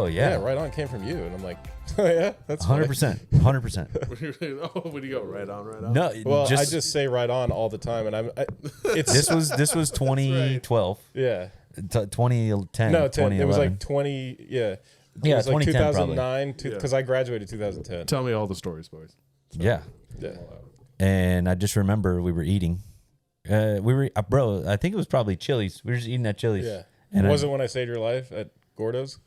yeah. Yeah, right on came from you. And I'm like, oh, yeah, that's 100%. 100%. Oh, when you go right on? No, Well, I just say right on all the time. And it's this was 2012. Yeah. 2010. No, 2011. it was like 20, yeah. Yeah, it was like 2010 2009, because I graduated 2010. Tell me all the stories, boys. Yeah. Yeah. And I just remember we were eating. Bro, I think it was probably Chili's. We were just eating at Chili's. Yeah. And was it when I saved your life at Gordo's?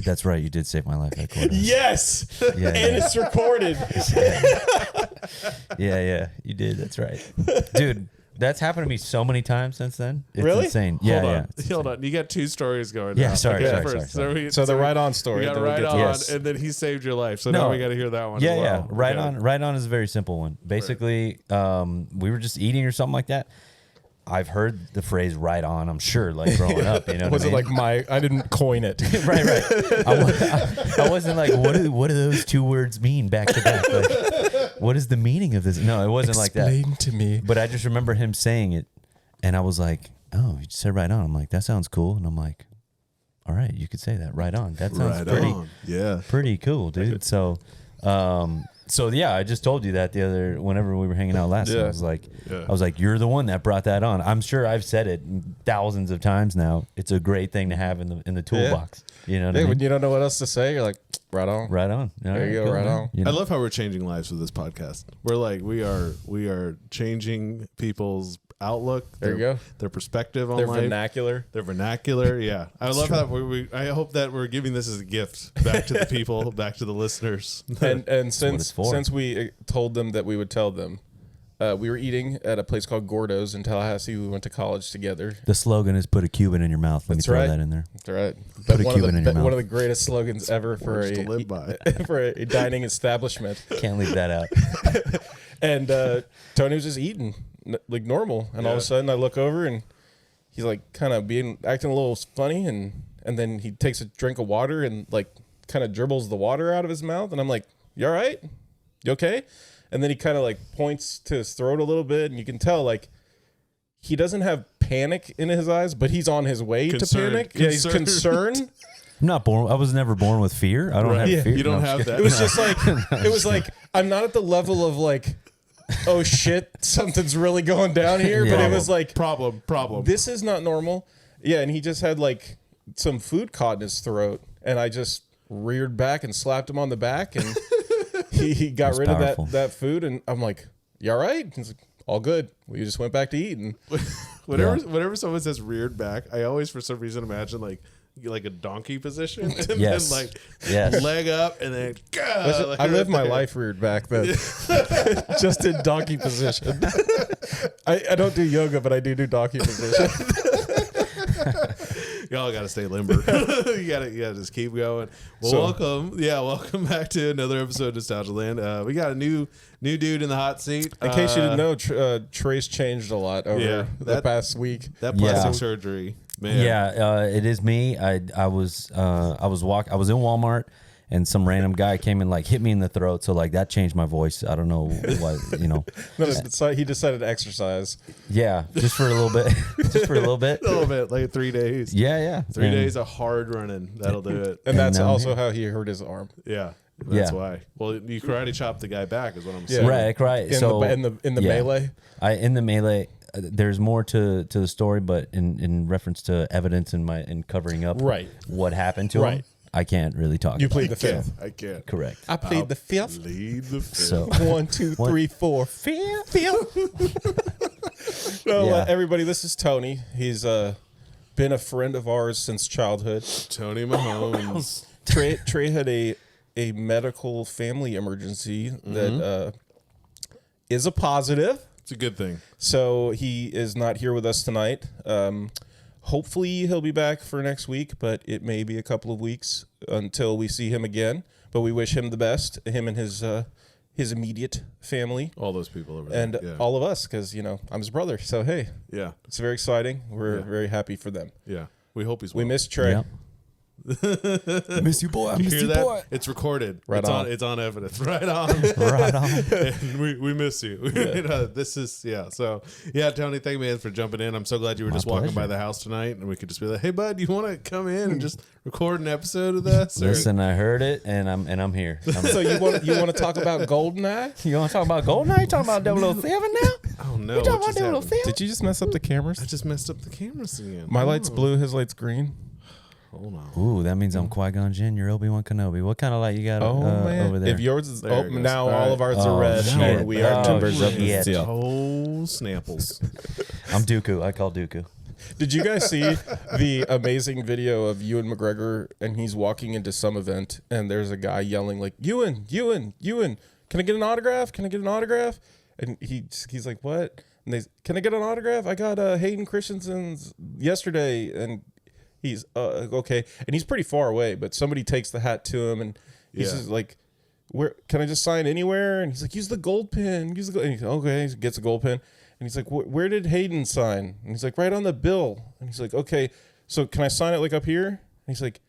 That's right. You did save my life at Goldeneye. Yes. Yeah, and it's recorded. Yeah. You did. That's right. Dude, that's happened to me so many times since then. It's Really? insane. Yeah, Hold on. You got two stories going. Yeah, now. sorry. So the right on story. We got then right we'll on, get to Yes. and then he saved your life. So No. now we got to hear that one. Yeah, as well. Right on. Right on is a very simple one. Basically, we were just eating or something like that. I've heard the phrase "right on." I'm sure, like growing up, you know. Was it like I didn't coin it. right? I wasn't like, what do those two words mean back to back? Like, what is the meaning of this? No, it wasn't like that. Explain to me. But I just remember him saying it, and I was like, "Oh, you said right on." I'm like, "That sounds cool," and I'm like, "All right, you could say that right on. That sounds pretty cool, dude." So yeah, I just told you that whenever we were hanging out last time. I was like, you're the one that brought that on. I'm sure I've said it thousands of times now. It's a great thing to have in the toolbox. You know what I mean? When you don't know what else to say, you're like, right on. Right on. There you go, right on. You know? I love how we're changing lives with this podcast. We're like, we are changing people's outlook. There you go. Their perspective on Their life. vernacular. Their vernacular. Yeah. I love how I hope that we're giving this as a gift back to the people, back to the listeners. And since we told them that we would tell them, we were eating at a place called Gordo's in Tallahassee. We went to college together. The slogan is "Put a Cuban in your mouth." Let me throw that in there. That's right. Put a Cuban in your mouth. One of the greatest slogans ever for to live by. for a dining establishment. Can't leave that out. And Tony was just eating like normal, and all of a sudden I look over and he's like kind of acting a little funny, and then he takes a drink of water and like kind of dribbles the water out of his mouth, and I'm like, "You all right? You okay?" And then he kind of like points to his throat a little bit, and you can tell like he doesn't have panic in his eyes, but he's on his way to panic. Yeah, he's concerned. I'm not born. I was never born with fear. I don't have fear. You don't have that. It was just like it was like I'm not at the level of like, oh shit, something's really going down here. Yeah. But it was like problem. This is not normal. Yeah, and he just had like some food caught in his throat, and I just reared back and slapped him on the back, and he got rid of that food, and I'm like, "You all right?" He's like, "All good." We just went back to eating. Whenever someone says reared back, I always for some reason imagine like a donkey position, and then like leg up, and then I live my life reared back then, just in donkey position. I don't do yoga, but I do donkey position. Y'all gotta stay limber. you gotta just keep going. Well, welcome back to another episode of Nostalgia Land. We got a new dude in the hot seat. In case you didn't know, Trey's changed a lot over the past week. That plastic surgery, man. Yeah, it is me. I was in Walmart, and some random guy came and like hit me in the throat. So like that changed my voice. I don't know what, you know. He decided to exercise. Yeah, just for a little bit. A little bit, like 3 days. Yeah. 3 days of hard running. That'll do it. And that's also how he hurt his arm. Yeah. That's why. Well, you karate chopped the guy back, is what I'm saying. Right. In the melee. In the melee. There's more to the story, but in reference to evidence in covering up what happened to him, I can't really talk. You plead the fifth. I can't. Correct. I plead the fifth. Plead the fifth. So 1, 2, 3, 4, fifth. Everybody, this is Tony. He's been a friend of ours since childhood. Tony Mahomes. Trey had a medical family emergency that is a positive. It's a good thing. So he is not here with us tonight. Hopefully he'll be back for next week, but it may be a couple of weeks until we see him again. But we wish him the best, him and his immediate family. All those people over there. And all of us, because, I'm his brother. So, hey. Yeah. It's very exciting. We're very happy for them. Yeah. We hope he's well. We miss Trey. Yep. I miss you, boy. I miss you, boy. It's recorded. Right it's on. It's on evidence. Right on. Right on. And we miss you. This is So Tony, thank you, man, for jumping in. I'm so glad you were just walking by the house tonight, and we could just be like, hey, bud, you want to come in and just record an episode of this? Listen, I heard it, and I'm here. So you want to talk about Goldeneye? You want to talk about Goldeneye? You talking about 007 now? Oh no! You talking about 007? Did you just mess up the cameras? I just messed up the cameras again. My light's blue, his light's green. Hold on. Ooh, that means I'm Qui-Gon Jinn. You're Obi-Wan Kenobi. What kind of light you got man. over there? If yours is There it goes. now, All all of ours right. are red. shit. And we are Oh, timbers of the shit. steel. Oh, snapples. I'm Dooku. I call Dooku. Did you guys see the amazing video of Ewan McGregor, and he's walking into some event, and there's a guy yelling like, Ewan, can I get an autograph? Can I get an autograph? And he's like, what? And can I get an autograph? I got Hayden Christensen's yesterday, and he's okay, and he's pretty far away, but somebody takes the hat to him, and he's just like, where can I just sign anywhere? And he's like, use the gold pen. Use the gold. And he's okay. He gets a gold pen, and he's like, where did Hayden sign? And he's like, right on the bill. And he's like, okay, so can I sign it like up here? And he's like,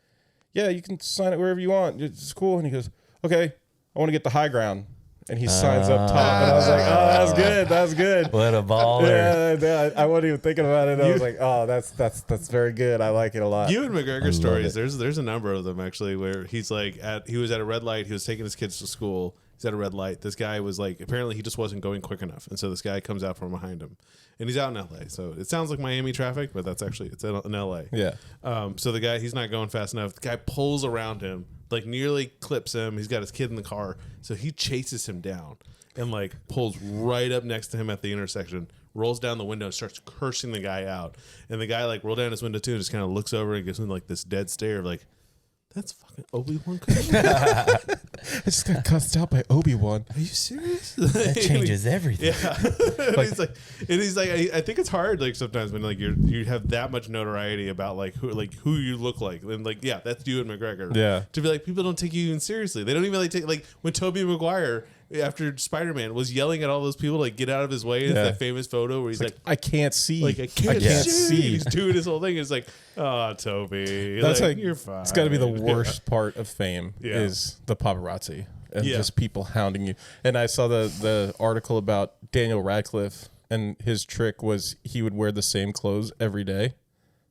yeah, you can sign it wherever you want. It's cool. And he goes, okay, I want to get the high ground. And he signs up top, and I was like, "Oh, that's good. That's good." What a baller! Yeah, I wasn't even thinking about it. I was like, "Oh, that's very good. I like it a lot." Ewan McGregor stories. There's a number of them actually where he's like he was at a red light. He was taking his kids to school. He's at a red light. This guy was like, apparently he just wasn't going quick enough, and so this guy comes out from behind him, and he's out in L.A. So it sounds like Miami traffic, but it's in L.A. Yeah. So the guy, he's not going fast enough. The guy pulls around him, like nearly clips him. He's got his kid in the car, so he chases him down and like pulls right up next to him at the intersection, rolls down the window and starts cursing the guy out. And the guy like rolled down his window too and just kind of looks over and gives him like this dead stare of like, that's fucking Obi-Wan Kenobi. I just got cussed out by Obi-Wan. Are you serious? That changes everything. Yeah. and he's like, I think it's hard like sometimes when like you have that much notoriety about like who you look like, and like that's Ewan McGregor. Yeah. To be like, people don't take you even seriously. They don't even like take like when Tobey Maguire after Spider-Man was yelling at all those people like get out of his way. It's that famous photo where he's like, I can't see. like I can't see. He's doing his whole thing. It's like, oh, Toby, That's like, like you're fine. It's got to be the worst part of fame is the paparazzi and just people hounding you. And I saw the article about Daniel Radcliffe, and his trick was he would wear the same clothes every day.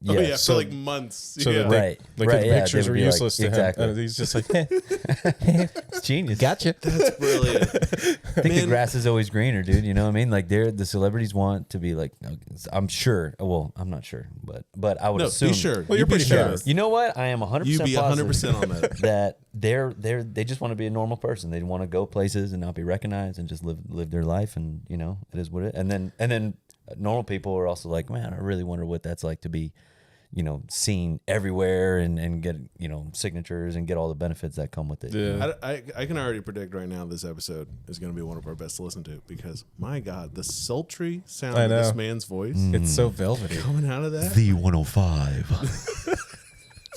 Oh yeah, so, for like months. So that his pictures were useless to him. And he's just like, It's genius. gotcha. That's brilliant. I think the grass is always greener, dude. You know what I mean? Like the celebrities want to be like, I'm sure. Well, I'm not sure, but I would assume. Be sure. Well, you're pretty sure. You know what? I am 100% You be 100% on that. that they just want to be a normal person. They want to go places and not be recognized and just live their life, and you know, it is what it is. And then normal people are also like, man, I really wonder what that's like to be, you know, seen everywhere and get, you know, signatures and get all the benefits that come with it. Yeah. I can already predict right now this episode is going to be one of our best to listen to because, my God, the sultry sound of this man's voice. It's so velvety. Coming out of that. The 105.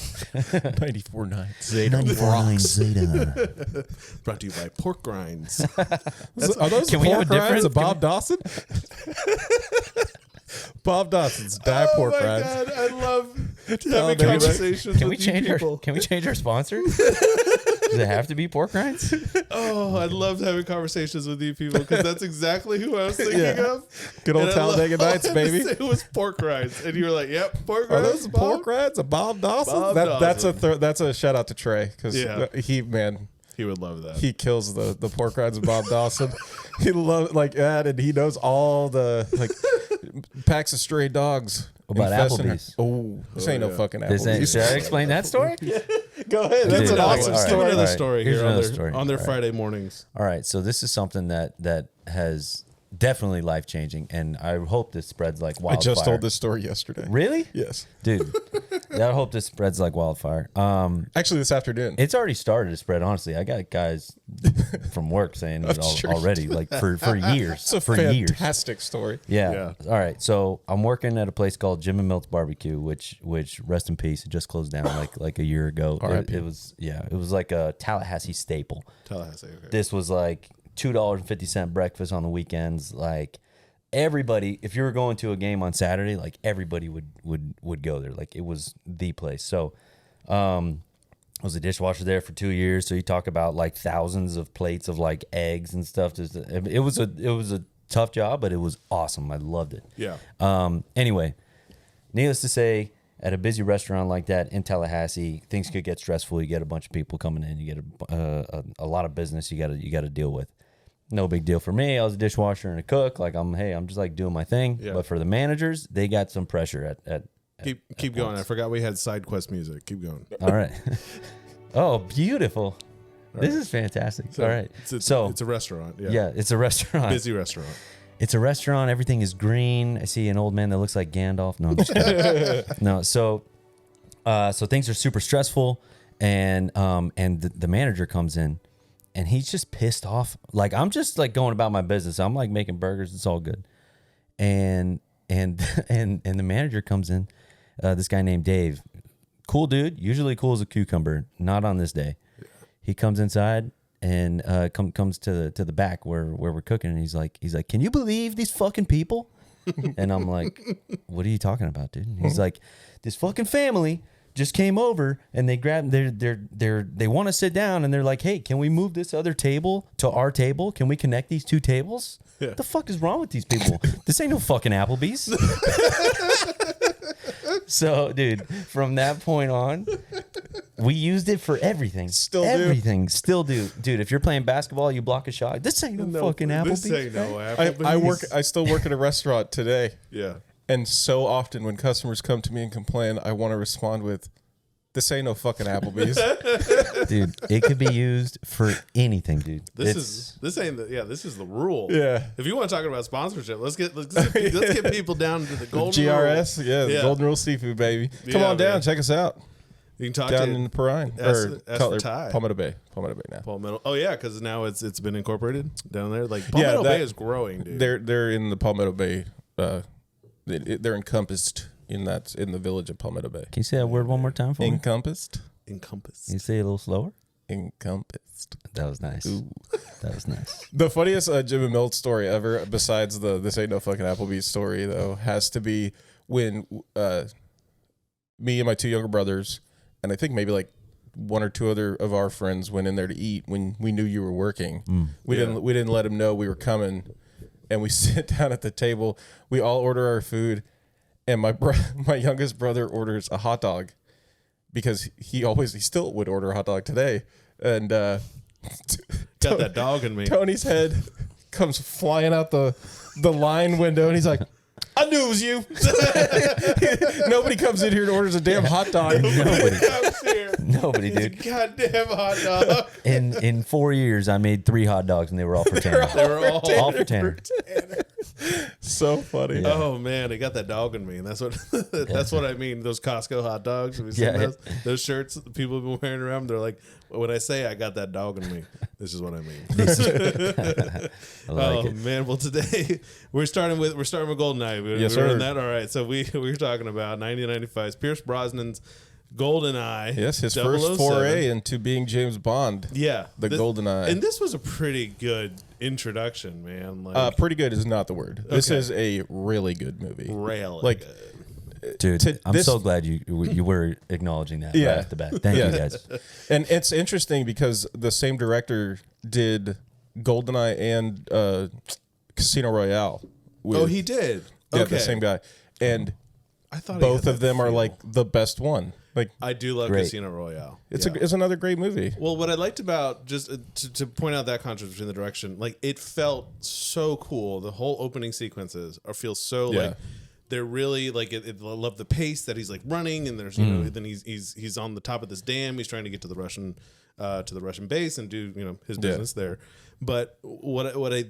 94.9 Zeta. 94.9 Zeta. Brought to you by Pork Grinds. Are those Can we have a pork rinds different- of Bob Dawson? Bob Dawson's pork rinds. God, I love having baby. conversations Can we with you change people. Can we change our sponsor? Does it have to be pork rinds? Oh, I loved having conversations with you people because that's exactly who I was thinking of. Good old And I Talladega love- Nights, baby. It was Pork Rinds, and you were like, "Yep, Pork Are Rinds." those pork rinds of Bob Dawson? Bob That's a shout out to Trey because he would love that. he kills the pork rinds of Bob Dawson. He loves like that, and he knows all the like packs of stray dogs. About infesting her. Applebee's. Oh, this ain't no fucking Should Applebee's. I explain that story? Go ahead. That's Dude, an all right, awesome all right. story. Another All right. story Here's here another on story. their All right. Friday mornings. All right, so this is something that has definitely life changing, and I hope this spreads like I wildfire. just told this story yesterday. Really? Yes. Dude, I hope this spreads like wildfire. Actually, this afternoon. It's already started to spread. Honestly, I got guys from work saying it sure you already, like for years. It's a for years. fantastic story. Yeah. All right. So I'm working at a place called Jim and Milt's Barbecue, which rest in peace. It just closed down like a year ago. It was like a Tallahassee staple. Tallahassee. Okay. This was like $2.50 breakfast on the weekends. Like everybody, if you were going to a game on Saturday, like everybody would go there. Like it was the place. So I was a dishwasher there for 2 years. So you talk about like thousands of plates of like eggs and stuff. It was a tough job, but it was awesome. I loved it. Yeah. Anyway, needless to say, at a busy restaurant like that in Tallahassee, things could get stressful. You get a bunch of people coming in. You get a lot of business you got to deal with. No big deal for me. I was a dishwasher and a cook. Like I'm just like doing my thing. Yeah. But for the managers, they got some pressure at keep going. I forgot we had side quest music. Keep going. All right. Oh, beautiful. Right. This is fantastic. All right. It's a restaurant. Yeah. Yeah, it's a restaurant. Busy restaurant. It's a restaurant. Everything is green. I see an old man that looks like Gandalf. No, I'm just kidding. No, so things are super stressful, and the manager comes in, and he's just pissed off. Like I'm just like going about my business. I'm like making burgers. It's all good, and the manager comes in. This guy named Dave, cool dude. Usually cool as a cucumber. Not on this day. He comes inside. And comes to the back where we're cooking, and he's like, can you believe these fucking people? And I'm like, what are you talking about, dude? And he's like, this fucking family just came over, and they grabbed they want to sit down, and they're like, hey, can we move this other table to our table? Can we connect these two tables? Yeah. What the fuck is wrong with these people? This ain't no fucking Applebee's. So, dude, from that point on, we used it for everything. Still do. Dude, if you're playing basketball, you block a shot. This ain't no fucking Applebee's. This ain't no Applebee's. I still work at a restaurant today. Yeah. And so often when customers come to me and complain, I want to respond with, this ain't no fucking Applebee's. Dude, it could be used for anything, dude. This is the rule. Yeah. If you want to talk about sponsorship, let's get people down to the Golden GRS, Rule. Yeah, the Golden Rule Seafood, baby. Come on down, check us out. You can talk down in the Perrine Palmetto Bay now. Palmetto. Oh yeah, because now it's been incorporated down there. Like Palmetto Bay is growing, dude. They're in the Palmetto Bay. They're encompassed in the village of Palmetto Bay. Can you say that word one more time for me? Encompassed. Can you say it a little slower? Encompassed. That was nice. Ooh. That was nice. The funniest Jim and Milt story ever, besides the this ain't no fucking Applebee's story, though, has to be when me and my two younger brothers, and I think maybe like one or two other of our friends went in there to eat when we knew you were working. We didn't let them know we were coming, and we sit down at the table. We all order our food, and my youngest brother orders a hot dog because he still would order a hot dog today, and got that dog in me. Tony's head comes flying out the line window, and he's like, I knew it was you. Nobody comes in here and orders a damn hot dog. Nobody, dude. Goddamn hot dog. In 4 years, I made 3 hot dogs, and they were all for Tanner. They were all for Tanner. So funny. Yeah. Oh man, they got that dog in me, and that's what I mean. Those Costco hot dogs. Have you seen those shirts that people have been wearing around? They're like, when I say I got that dog in me, this is what I mean. I like it. Man, well today we're starting with Goldeneye. Yes, sir. That all right. So we were talking about 1995 Pierce Brosnan's Goldeneye. Yes, his first foray into being James Bond. Yeah, Goldeneye. And this was a pretty good introduction, man. Like, pretty good is not the word. Okay. This is a really good movie. Really good. Dude, I'm so glad you were acknowledging that right off the bat. Thank you, guys. And it's interesting because the same director did Goldeneye and Casino Royale. He did? Yeah, the same guy. And I thought both of them are like the best one. Like, I do love Casino Royale. It's another great movie. Well, what I liked about, just to point out that contrast between the direction, like it felt so cool. The whole opening sequences feel so like they're really like I love the pace that he's like running, and there's then he's on the top of this dam. He's trying to get to the Russian base and do his business there. But what I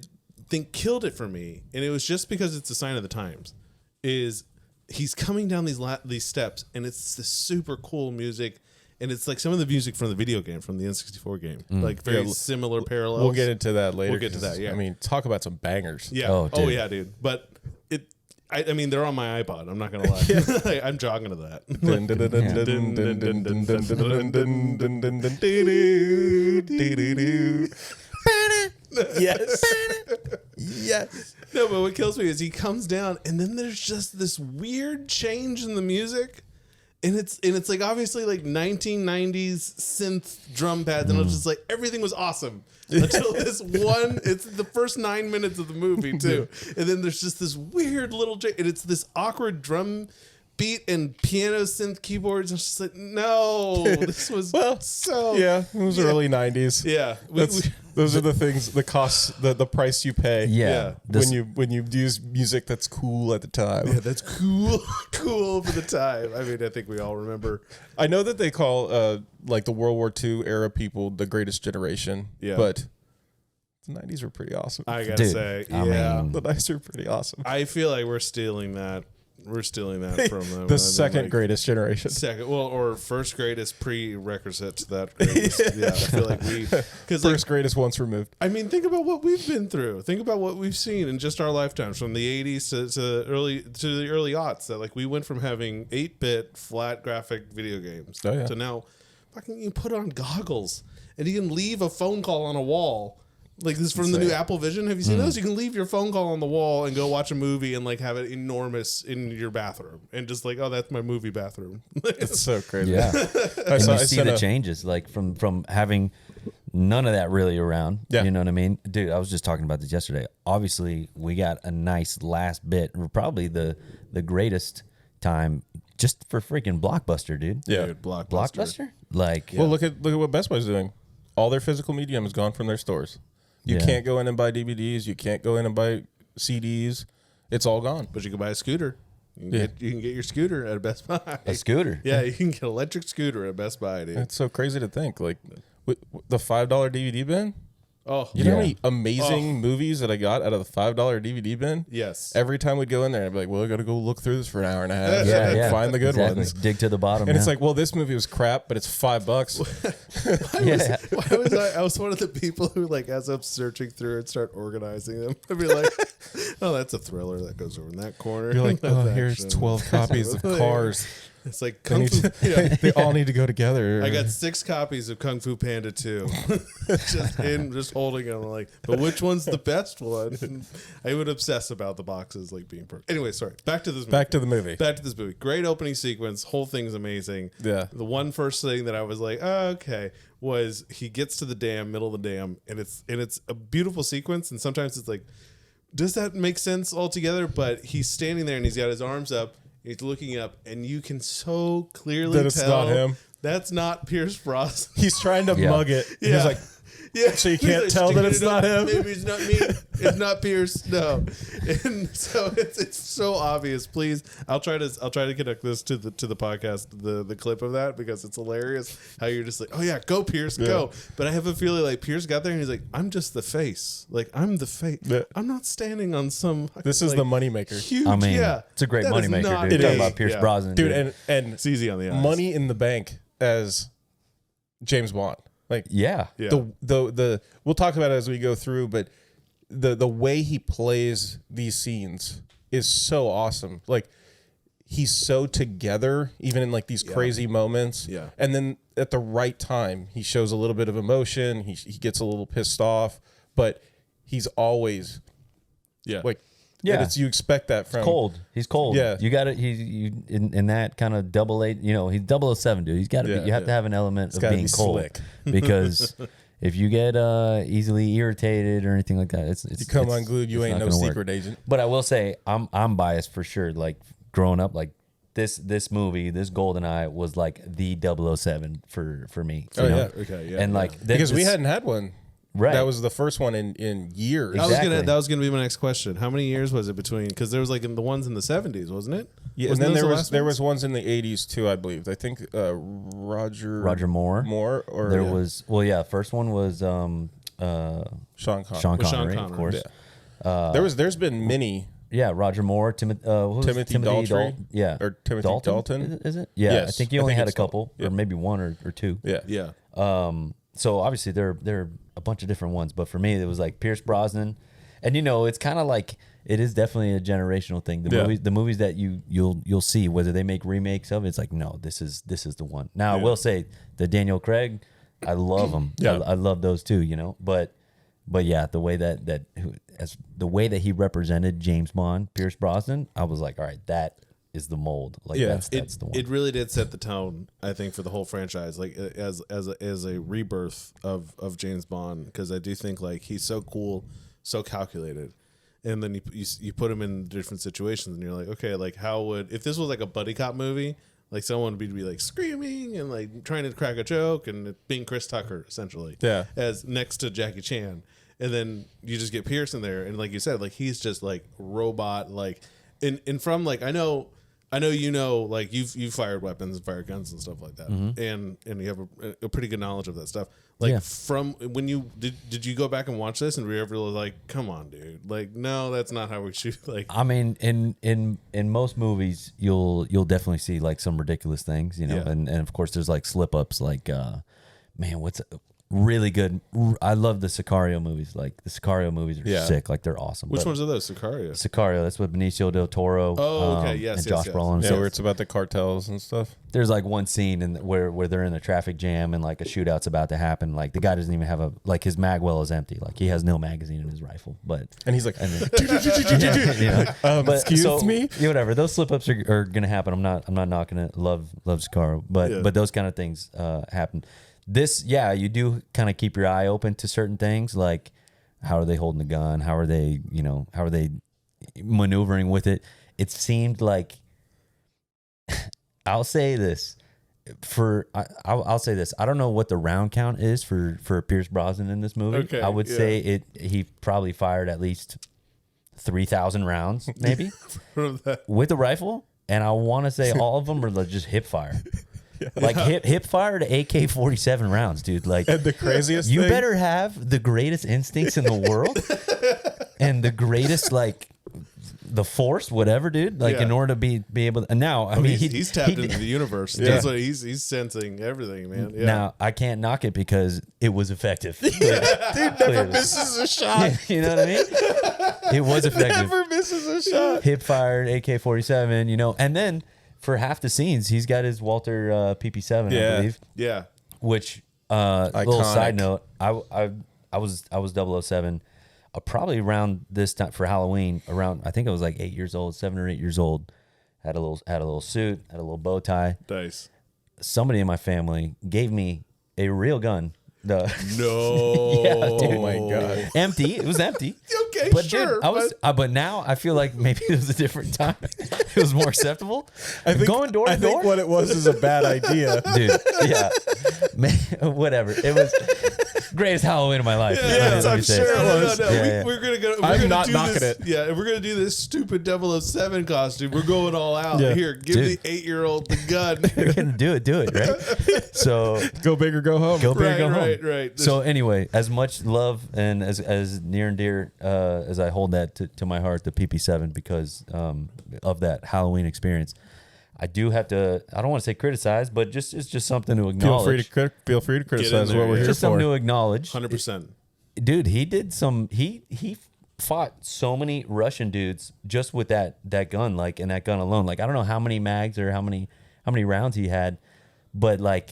think killed it for me, and it was just because it's a sign of the times, is he's coming down these steps, and it's this super cool music, and it's like some of the music from the video game, from the N64 game, like very similar parallels. We'll get into that later. We'll get to that. Yeah, I mean, talk about some bangers. Yeah. Oh yeah, dude. But I mean, they're on my iPod. I'm not gonna lie. I'm jogging to that. Yes. No, but what kills me is he comes down, and then there's just this weird change in the music, And it's like obviously like 1990s synth drum pads, and it was just like everything was awesome until this one. It's the first 9 minutes of the movie too, and then there's just this weird little and it's this awkward drum beat and piano synth keyboards. And it's just like, no, this was so it was early 90s. Yeah, those are the things, the costs, the price you pay. Yeah. When you use music that's cool at the time. Yeah, that's cool for the time. I mean, I think we all remember. I know that they call like the World War II era people the greatest generation. Yeah, but the 90s were pretty awesome. I gotta say, the 90s were pretty awesome. I feel like we're stealing that. We're stealing that from them. The second greatest generation. Or first greatest prerequisite to that greatest. Yeah, I feel like first greatest once removed. I mean, think about what we've been through. Think about what we've seen in just our lifetimes, from the 80s to the early aughts. That like we went from having 8-bit flat graphic video games to now, fucking you put on goggles and you can leave a phone call on a wall. Like this from the new Apple Vision. Have you seen those? You can leave your phone call on the wall and go watch a movie and like have it enormous in your bathroom and just like, oh, that's my movie bathroom. It's so crazy. Yeah. And you see the changes like from having none of that really around. Yeah. You know what I mean? Dude, I was just talking about this yesterday. Obviously, we got a nice last bit. We're probably the greatest time just for freaking Blockbuster, dude. Yeah. Dude, Blockbuster. Like, well, look at what Best Buy's doing. All their physical medium is gone from their stores. You can't go in and buy DVDs. You can't go in and buy CDs. It's all gone. But you can buy a scooter. You can get your scooter at a Best Buy. A scooter? Yeah, you can get an electric scooter at Best Buy, dude. It's so crazy to think. Like, the $5 DVD bin? Oh, you know how many amazing movies that I got out of the $5 DVD bin? Yes. Every time we'd go in there, I'd be like, well, I got to go look through this for an hour and a half. Find the good ones. Dig to the bottom. And it's like, well, this movie was crap, but it's $5. I was one of the people who, like, as I'm searching through and start organizing them, I'd be like, oh, that's a thriller that goes over in that corner. You're like, oh, here's 12 copies of Cars. It's like Kung Fu. They all need to go together. I got 6 copies of Kung Fu Panda 2. just holding them. Like, but which one's the best one? And I would obsess about the boxes like being perfect. Anyway, sorry. Back to this movie. Back to this movie. Great opening sequence. Whole thing's amazing. Yeah. The one first thing that I was like, oh, okay, was he gets to the dam, middle of the dam, and it's a beautiful sequence. And sometimes it's like, does that make sense altogether? But he's standing there and he's got his arms up. He's looking up, and you can so clearly that it's tell not him. That's not Pierce Brosnan. He's trying to mug it. Yeah. He's like, so you can't tell that it's not him. Maybe it's not me. It's not Pierce. No. And so it's so obvious. Please, I'll try to connect this to the podcast, the clip of that, because it's hilarious how you're just like, oh yeah, go Pierce, go. But I have a feeling like Pierce got there and he's like, I'm just the face. Like I'm the face. Yeah. I'm not standing on some. This is the moneymaker. Huge. I mean, it's a great moneymaker, dude. Talking about Pierce Brosnan, dude, and it's easy on the eyes. Money in the Bank as James Bond. Like the we'll talk about it as we go through, but the way he plays these scenes is so awesome. Like he's so together, even in like these crazy moments. Yeah. And then at the right time, he shows a little bit of emotion. He gets a little pissed off, but he's always like. Yeah, you expect that from. He's cold. He's cold. Yeah, you got it. He's in that kind of 88. You know, he's 007, dude. He's got to be. You have to have an element of being cold, slick. Because if you get easily irritated or anything like that, it's you come unglued. You ain't no secret agent. But I will say, I'm biased for sure. Like growing up, like this movie, this Goldeneye was like the 007 for me. Okay, yeah. And like because we hadn't had one. Right. That was the first one in years. Exactly. That was gonna be my next question. How many years was it between? Because there was like the ones in the 70s, wasn't it? Yeah, wasn't and then there was ones in the 80s too, I believe. I think Roger Moore. Or was first one was Sean Connery, of course. Yeah. There's been many. Yeah, Roger Moore, Timothy Dalton. Yeah, or Timothy Dalton. Is it? Yeah, yes. I think you only had a couple, or maybe one or two. Yeah. So obviously there are a bunch of different ones, but for me it was like Pierce Brosnan, and it's kind of like it is definitely a generational thing. The movies that you'll see, whether they make remakes of it, it's like no, this is the one. Now I will say the Daniel Craig, I love them. I love those too. But yeah, the way that he represented James Bond, Pierce Brosnan, I was like, all right, is the mold. Like Yeah. that's the one. It really did set the tone, I think, for the whole franchise, like as a rebirth of James Bond, because I do think like he's so cool, so calculated, and then you put him in different situations, and you're like, okay, like how would, if this was like a buddy cop movie, like someone would be like screaming and like trying to crack a joke and being Chris Tucker essentially, as next to Jackie Chan, and then you just get Pierce in there, and like you said, like he's just like robot, like and from like I know you know, like you've fired weapons and fired guns and stuff like that, and you have a pretty good knowledge of that stuff. Like from when you did you go back and watch this and were you ever like, come on, dude, like no, that's not how we shoot. Like I mean, in most movies, you'll definitely see like some ridiculous things, you know, and of course there's like slip ups, like man, what's really good. I love the Sicario movies. Like the Sicario movies are sick. Like they're awesome. Which ones are those? Sicario. Sicario. That's with Benicio del Toro. Oh, okay. Yes, and Josh Brolin. Yeah, where it's about the cartels and stuff. There's like one scene where they're in a traffic jam and like a shootout's about to happen. Like the guy doesn't even have his mag well is empty. Like he has no magazine in his rifle. And he's like, excuse me. Yeah, whatever. Those slip ups are gonna happen. I'm not knocking it. Love Sicario, but those kind of things happen. This, you do kind of keep your eye open to certain things, like how are they holding the gun? How are they maneuvering with it? It seemed like, I'll say this, I'll say this. I don't know what the round count is for Pierce Brosnan in this movie. Okay, I would say he probably fired at least 3,000 rounds, maybe, with a rifle. And I want to say all of them are just hip fire. Like hip fire to AK-47 rounds, dude. Like, and the craziest you thing, better have the greatest instincts in the world and the greatest like the force, whatever, dude. Like in order to be able to. And now, I mean, he's tapped into the universe. That's what he's sensing everything, man. Yeah. Now I can't knock it because it was effective. Dude never misses a shot. You know what I mean? It was effective. Never misses a shot. Hip fired AK-47, you know, and then. For half the scenes, he's got his Walter PP7, I believe. Yeah. Which little side note, I was 007, probably around this time for Halloween. Around I think I was like 7 or 8 years old. Had a little suit, had a little bow tie. Nice. Somebody in my family gave me a real gun. No. Yeah, dude. Oh my god. Empty. It was empty. Okay, but sure. Dude, but now I feel like maybe it was a different time. It was more acceptable. I think going door to door. I think what it was is a bad idea, dude. Yeah. Man, whatever. It was greatest Halloween of my life. Yeah, I'm sure it was. No. We're gonna go. I'm not knocking it. Yeah, if we're gonna do this stupid 007 costume, we're going all out. Yeah. Here, give the 8-year-old the gun. You're gonna do it, right? So go big or go home. Go big or go home. Right. So anyway, as much love and as near and dear as I hold that to my heart, the PP7, because of that Halloween experience. I do have to. I don't want to say criticize, but it's just something to acknowledge. Feel free to criticize what we're here just for. Something to acknowledge. 100%. Dude, he did some. He fought so many Russian dudes just with that gun, like, and that gun alone. Like, I don't know how many mags or how many rounds he had, but like,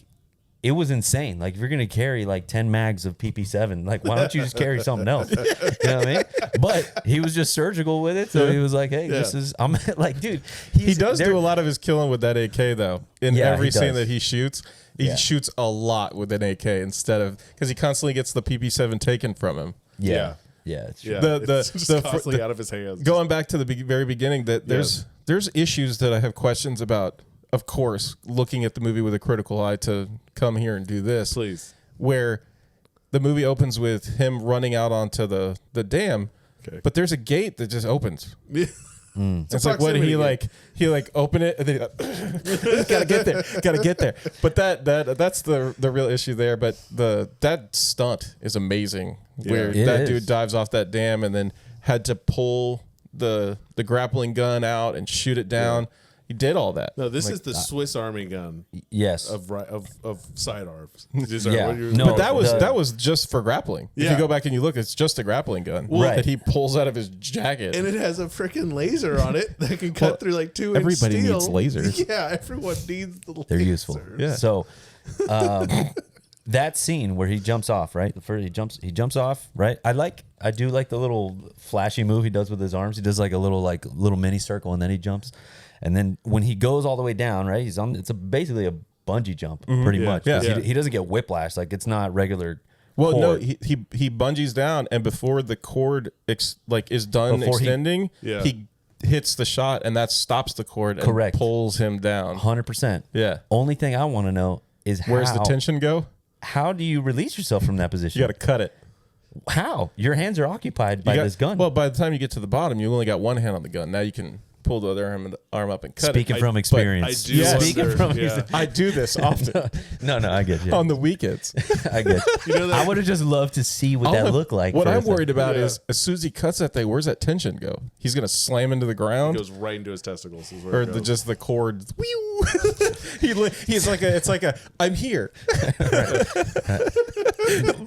it was insane. Like, if you're gonna carry like 10 mags of PP7, like, why don't you just carry something else? You know what I mean? But he was just surgical with it, so he was like, "Hey, this is." I'm like, dude, he does do a lot of his killing with that AK though. In every scene that he shoots, he shoots a lot with an AK instead of, because he constantly gets the PP7 taken from him. Yeah, it's true. It's just constantly out of his hands. Going back to the very beginning, that there's issues that I have questions about. Of course, looking at the movie with a critical eye to come here and do this, please. Where the movie opens with him running out onto the dam, but there's a gate that just opens. It's like, what he open it and then gotta get there. But that's the real issue there. But that stunt is amazing, where that dude dives off that dam and then had to pull the grappling gun out and shoot it down. He did all that. No, this is the Swiss Army gun. Yes. Of sidearms. But that was just for grappling. If you go back and you look, it's just a grappling gun that he pulls out of his jacket. And it has a freaking laser on it that can cut through like 2-inch steel. Everybody needs lasers. Yeah, everyone needs the lasers. They're useful. Yeah. So that scene where he jumps off, right? He jumps off, right? I do like the little flashy move he does with his arms. He does like a little mini circle and then he jumps. And then when he goes all the way down, right, it's basically a bungee jump, pretty much. Yeah. He doesn't get whiplash. Like, it's not regular. Well, cord. no, he bungees down, and before the cord is done extending, he hits the shot, and that stops the cord and pulls him down. 100%. Yeah. Only thing I want to know is where's the tension go? How do you release yourself from that position? You got to cut it. How? Your hands are occupied by this gun. Well, by the time you get to the bottom, you only got one hand on the gun. Now you can pull the other arm up and cut Speaking it. from experience. I do this often. No, I get you. On the weekends. I get you. I would have just loved to see what that looked like. What I'm worried about is as soon as he cuts that thing, where's that tension go? He's going to slam into the ground. It goes right into his testicles. Or just the cord. He's like it's like I'm here.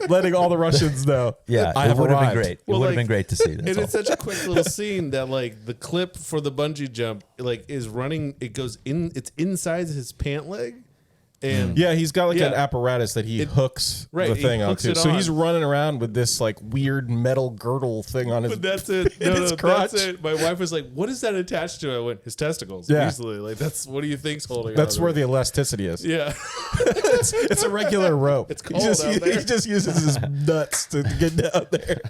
Letting all the Russians know. Yeah, it would have been great. It would have been great to see. And it's such a quick little scene that like the clip for the bungee jump like is running. It goes in. It's inside his pant leg. And yeah, he's got like an apparatus that he hooks the thing onto. So he's running around with this like weird metal girdle thing on his. But that's it. No, that's it. My wife was like, "What is that attached to?" I went, "His testicles." Yeah. Easily, like that's what do you think's holding? That's where the elasticity is. Yeah, it's a regular rope. It's cold out there. He just uses his nuts to get down there.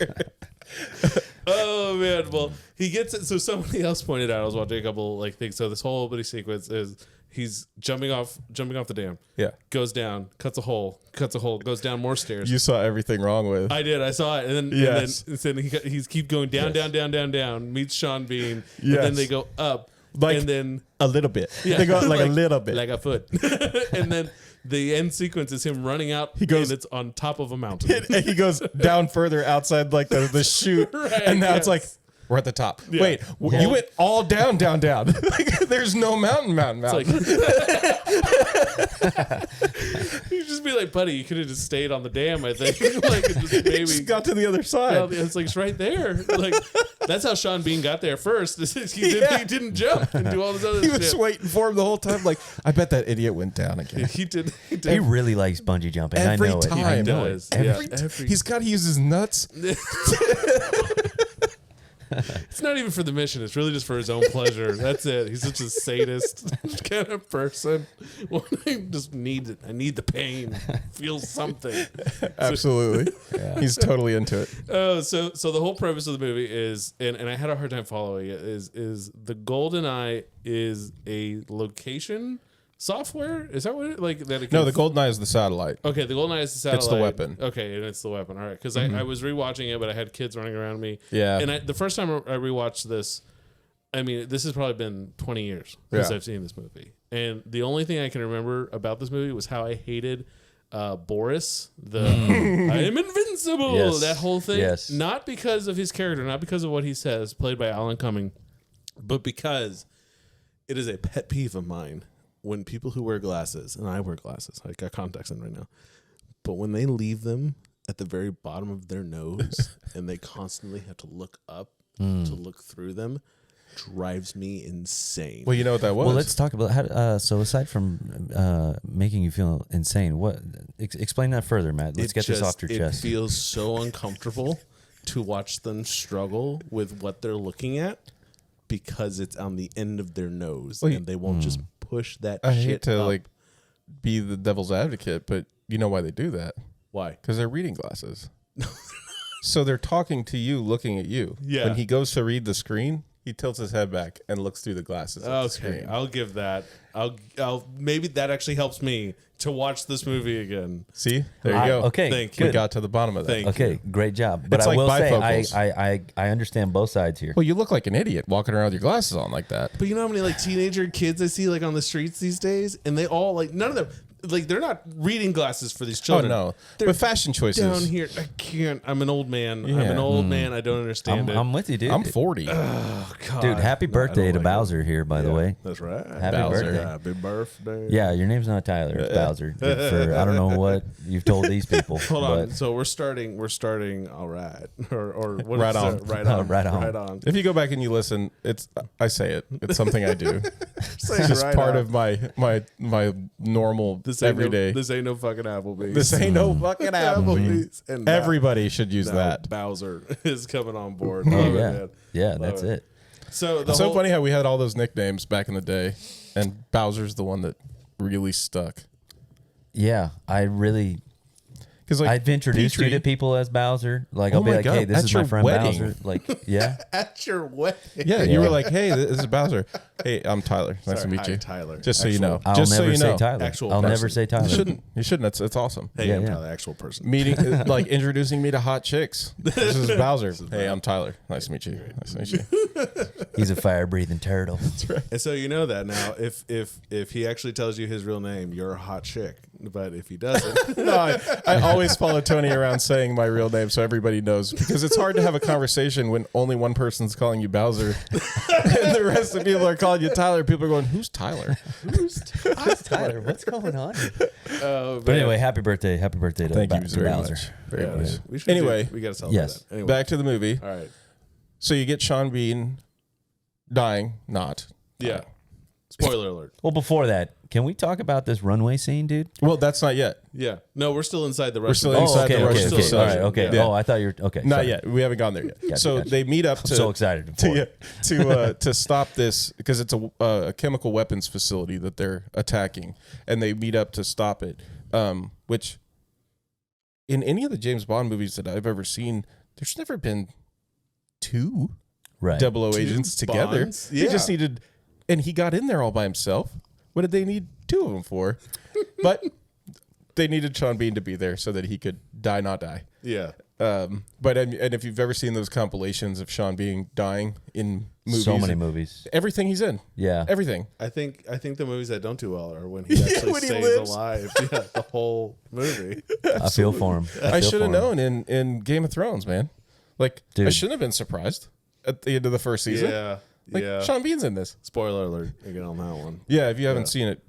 Oh man! Well, he gets it. So somebody else pointed out. I was watching a couple like things. So this whole opening sequence is. He's jumping off the dam. Yeah. Goes down, cuts a hole, goes down more stairs. You saw everything wrong with. I did. I saw it. And then he's keep going down, down, meets Sean Bean. Yes. And then they go up. And then a little bit. Yeah. They go like a little bit. Like a foot. And then the end sequence is him running out and it's on top of a mountain. And he goes down further outside like the chute. Right, and now it's like we're at the top. Yeah. Wait, you went all down. Like, there's no mountain. Like, you just be like, buddy, you could have just stayed on the dam, I think. Like, just maybe just got to the other side. It's like, it's right there. Like, that's how Sean Bean got there first. He didn't jump and do all this other shit. He was waiting for him the whole time. Like, I bet that idiot went down again. He did. He really likes bungee jumping. Every I know time. it. I know it. Every time. He's got to use his nuts. It's not even for the mission. It's really just for his own pleasure. That's it. He's such a sadist kind of person. I just need it. I need the pain. Feel something. Absolutely. He's totally into it. So the whole premise of the movie is, and I had a hard time following it, is the Goldeneye is a location software? Is that what it like? That no, the Goldeneye is the satellite. Okay, the Goldeneye is the satellite. It's the weapon. Okay, and it's the weapon. All right, because I was rewatching it, but I had kids running around me. Yeah. And the first time I rewatched this, I mean, this has probably been 20 years since I've seen this movie. And the only thing I can remember about this movie was how I hated Boris, I am invincible, that whole thing. Yes. Not because of his character, not because of what he says, played by Alan Cumming, but because it is a pet peeve of mine when people who wear glasses, and I wear glasses, I got contacts in right now, but when they leave them at the very bottom of their nose and they constantly have to look up to look through them, drives me insane. Well, you know what that was? Well, let's talk about how. So aside from making you feel insane, what? Explain that further, Matt. Let's get this off your chest. It feels so uncomfortable to watch them struggle with what they're looking at because it's on the end of their nose and they won't just push that shit I hate to up. like be the devil's advocate, but you know why they do that? Why? Because they're reading glasses. So they're talking to you, looking at you. Yeah. When he goes to read the screen, he tilts his head back and looks through the glasses. At the screen. I'll give that. I'll maybe that actually helps me to watch this movie again. See, there you go. Okay, Thank you. We got to the bottom of that. Thank Okay, great job. But It's I like will bifocals. say, I understand both sides here. Well, you look like an idiot walking around with your glasses on like that. But you know how many like teenager kids I see like on the streets these days, and they all like none of them like they're not reading glasses for these children. Oh no, They're but fashion choices down here. I can't. I'm an old man. Yeah. I'm an old man. I don't understand it. I'm with you, dude. I'm 40. Oh, God. Dude, happy birthday to Bowser here, by the way. That's right. Happy Bowser. birthday. Happy birthday. Yeah, your name's not Tyler. It's Bowser. For I don't know what you've told these people. Hold on. but So we're starting. All right. Or what Right is on. it? Right on. Right on. Right on. If you go back and you listen, I say it. It's something I do. Say It's just right part on. of my normal This ain't everyday. This ain't no fucking Applebee's. This ain't no fucking Applebee's. And Everybody should use that. Bowser is coming on board. Oh Love it, yeah, man. yeah, Love that's it. So it's so funny how we had all those nicknames back in the day, and Bowser's the one that really stuck. Yeah, I really. Because I've introduced you to people as Bowser. Like, I'll be like, hey, this is my friend Bowser. Like, yeah. At your wedding. Yeah, you were like, hey, this is Bowser. Hey, I'm Tyler. Nice to meet you. Tyler. Just so you know. I'll never say Tyler. I'll never say Tyler. You shouldn't. It's awesome. Hey, I'm Tyler, actual person. Meeting, like introducing me to hot chicks. This is Bowser. Hey, I'm Tyler. Nice to meet you. Nice to meet you. He's a fire-breathing turtle. That's right. And so you know that now. If he actually tells you his real name, you're a hot chick. But if he doesn't, no, I always follow Tony around saying my real name so everybody knows, because it's hard to have a conversation when only one person's calling you Bowser and the rest of the people are calling you Tyler. People are going, "Who's Tyler? Who's Tyler? What's going on?" But anyway, happy birthday to Thank you very Bowser. much. Very much. Anyway, we got to celebrate that. Anyway. Back to the movie. All right. So you get Sean Bean dying, not. Yeah. Spoiler alert. Well, before that, can we talk about this runway scene, dude? Well, that's not yet. Yeah. No, we're still inside the Russian. We're still inside the Russian facility. All right, okay. Yeah. Oh, I thought you were okay. Not sorry. yet. We haven't gone there yet. Gotcha. They meet up to. I'm so excited to stop this, because it's a chemical weapons facility that they're attacking, and they meet up to stop it. Which, in any of the James Bond movies that I've ever seen, there's never been two 00 agents together. Yeah. They just needed, and he got in there all by himself. What did they need two of them for? But they needed Sean Bean to be there so that he could die, not die. Yeah. But if you've ever seen those compilations of Sean Bean dying in movies, so many movies, everything he's in, everything. I think the movies that don't do well are when he actually stays alive. Yeah, the whole movie. I feel for him. I should have known in Game of Thrones, man. Like, dude. I shouldn't have been surprised at the end of the first season. Yeah. Like, Sean Bean's in this. Spoiler alert again on that one. Yeah, if you haven't seen it,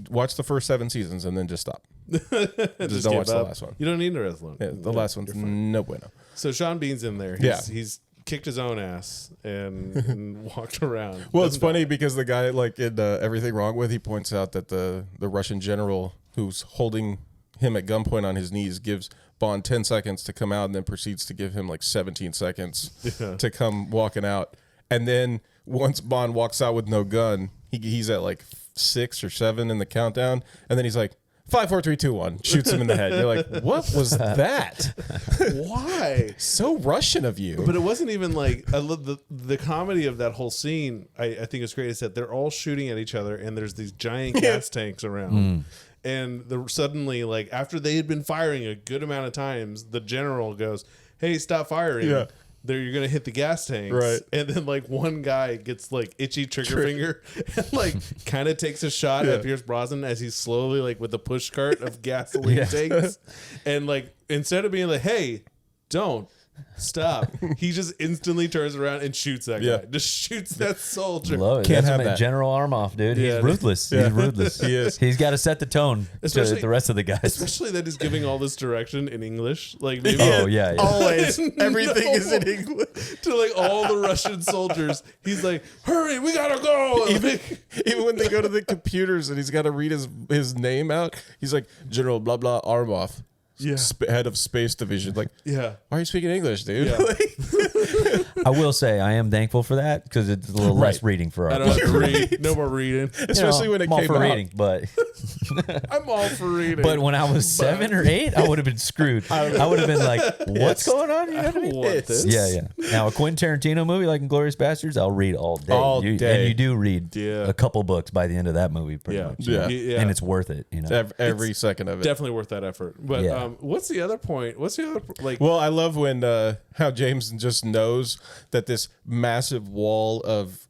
watch the first 7 seasons and then just stop. just don't watch the last one. You don't need the rest one. Yeah, the last one's no bueno. So Sean Bean's in there. He's kicked his own ass and walked around. Well, it's funny because the guy, like in Everything Wrong With, he points out that the Russian general who's holding him at gunpoint on his knees gives Bond 10 seconds to come out and then proceeds to give him like 17 seconds to come walking out. And then once Bond walks out with no gun, he's at like 6 or 7 in the countdown. And then he's like, 5, 4, 3, 2, 1. Shoots him in the head. You're like, what was that? Why? So Russian of you. But it wasn't even like the comedy of that whole scene. I think it's great. Is that they're all shooting at each other, and there's these giant gas tanks around. And suddenly, like after they had been firing a good amount of times, the general goes, "Hey, stop firing." Yeah. You're gonna hit the gas tanks, right? And then like one guy gets like itchy trigger finger, and like kind of takes a shot at Pierce Brosnan as he's slowly like with the push cart of gasoline tanks, and like instead of being like, "Hey, don't stop," he just instantly turns around and shoots that guy. Just shoots that soldier. Love it. Can't That's have that. General Armoff, dude. He's ruthless. He's ruthless. He is. He's got to set the tone to the rest of the guys. Especially that he's giving all this direction in English. Like maybe always everything is in English to like all the Russian soldiers. He's like, "Hurry, we gotta go." Even when they go to the computers and he's got to read his name out, he's like, "General blah blah Armoff." Head of Space Division. Like, why are you speaking English, dude? I will say I am thankful for that because it's a little less reading for I us. don't have to read. No more reading. Especially when it came out. Reading, but I'm all for reading. But when I was 7 or 8, I would have been screwed. I would have been like, "What's going on?" You know what I mean? Want this. Yeah. Now a Quentin Tarantino movie like Inglourious Basterds, I'll read all day. And you do read a couple books by the end of that movie, pretty much. Yeah. And it's worth it. You know, every second of it. Definitely worth that effort. But what's the other point? What's the other like? Well, I love when how James just knows that this massive wall of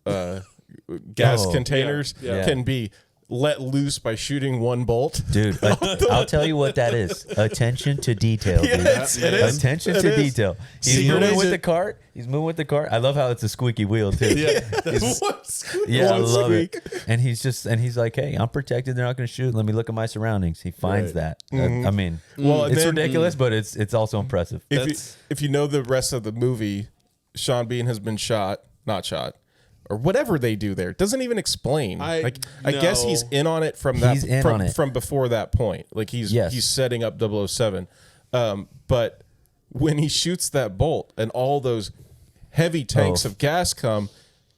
gas containers can be let loose by shooting one bolt. Dude, I'll tell you what that is. Attention to detail, dude. It is. Attention to detail. He's moving with the cart. He's moving with the cart. I love how it's a squeaky wheel, too. I love it. And he's like, "Hey, I'm protected. They're not going to shoot. Let me look at my surroundings." He finds that. I mean, it's ridiculous, but it's also impressive. If you know the rest of the movie, Sean Bean has been not shot. Or whatever they do there doesn't even explain. I guess he's in on it from before that point. Like he's setting up 007. But when he shoots that bolt and all those heavy tanks of gas come,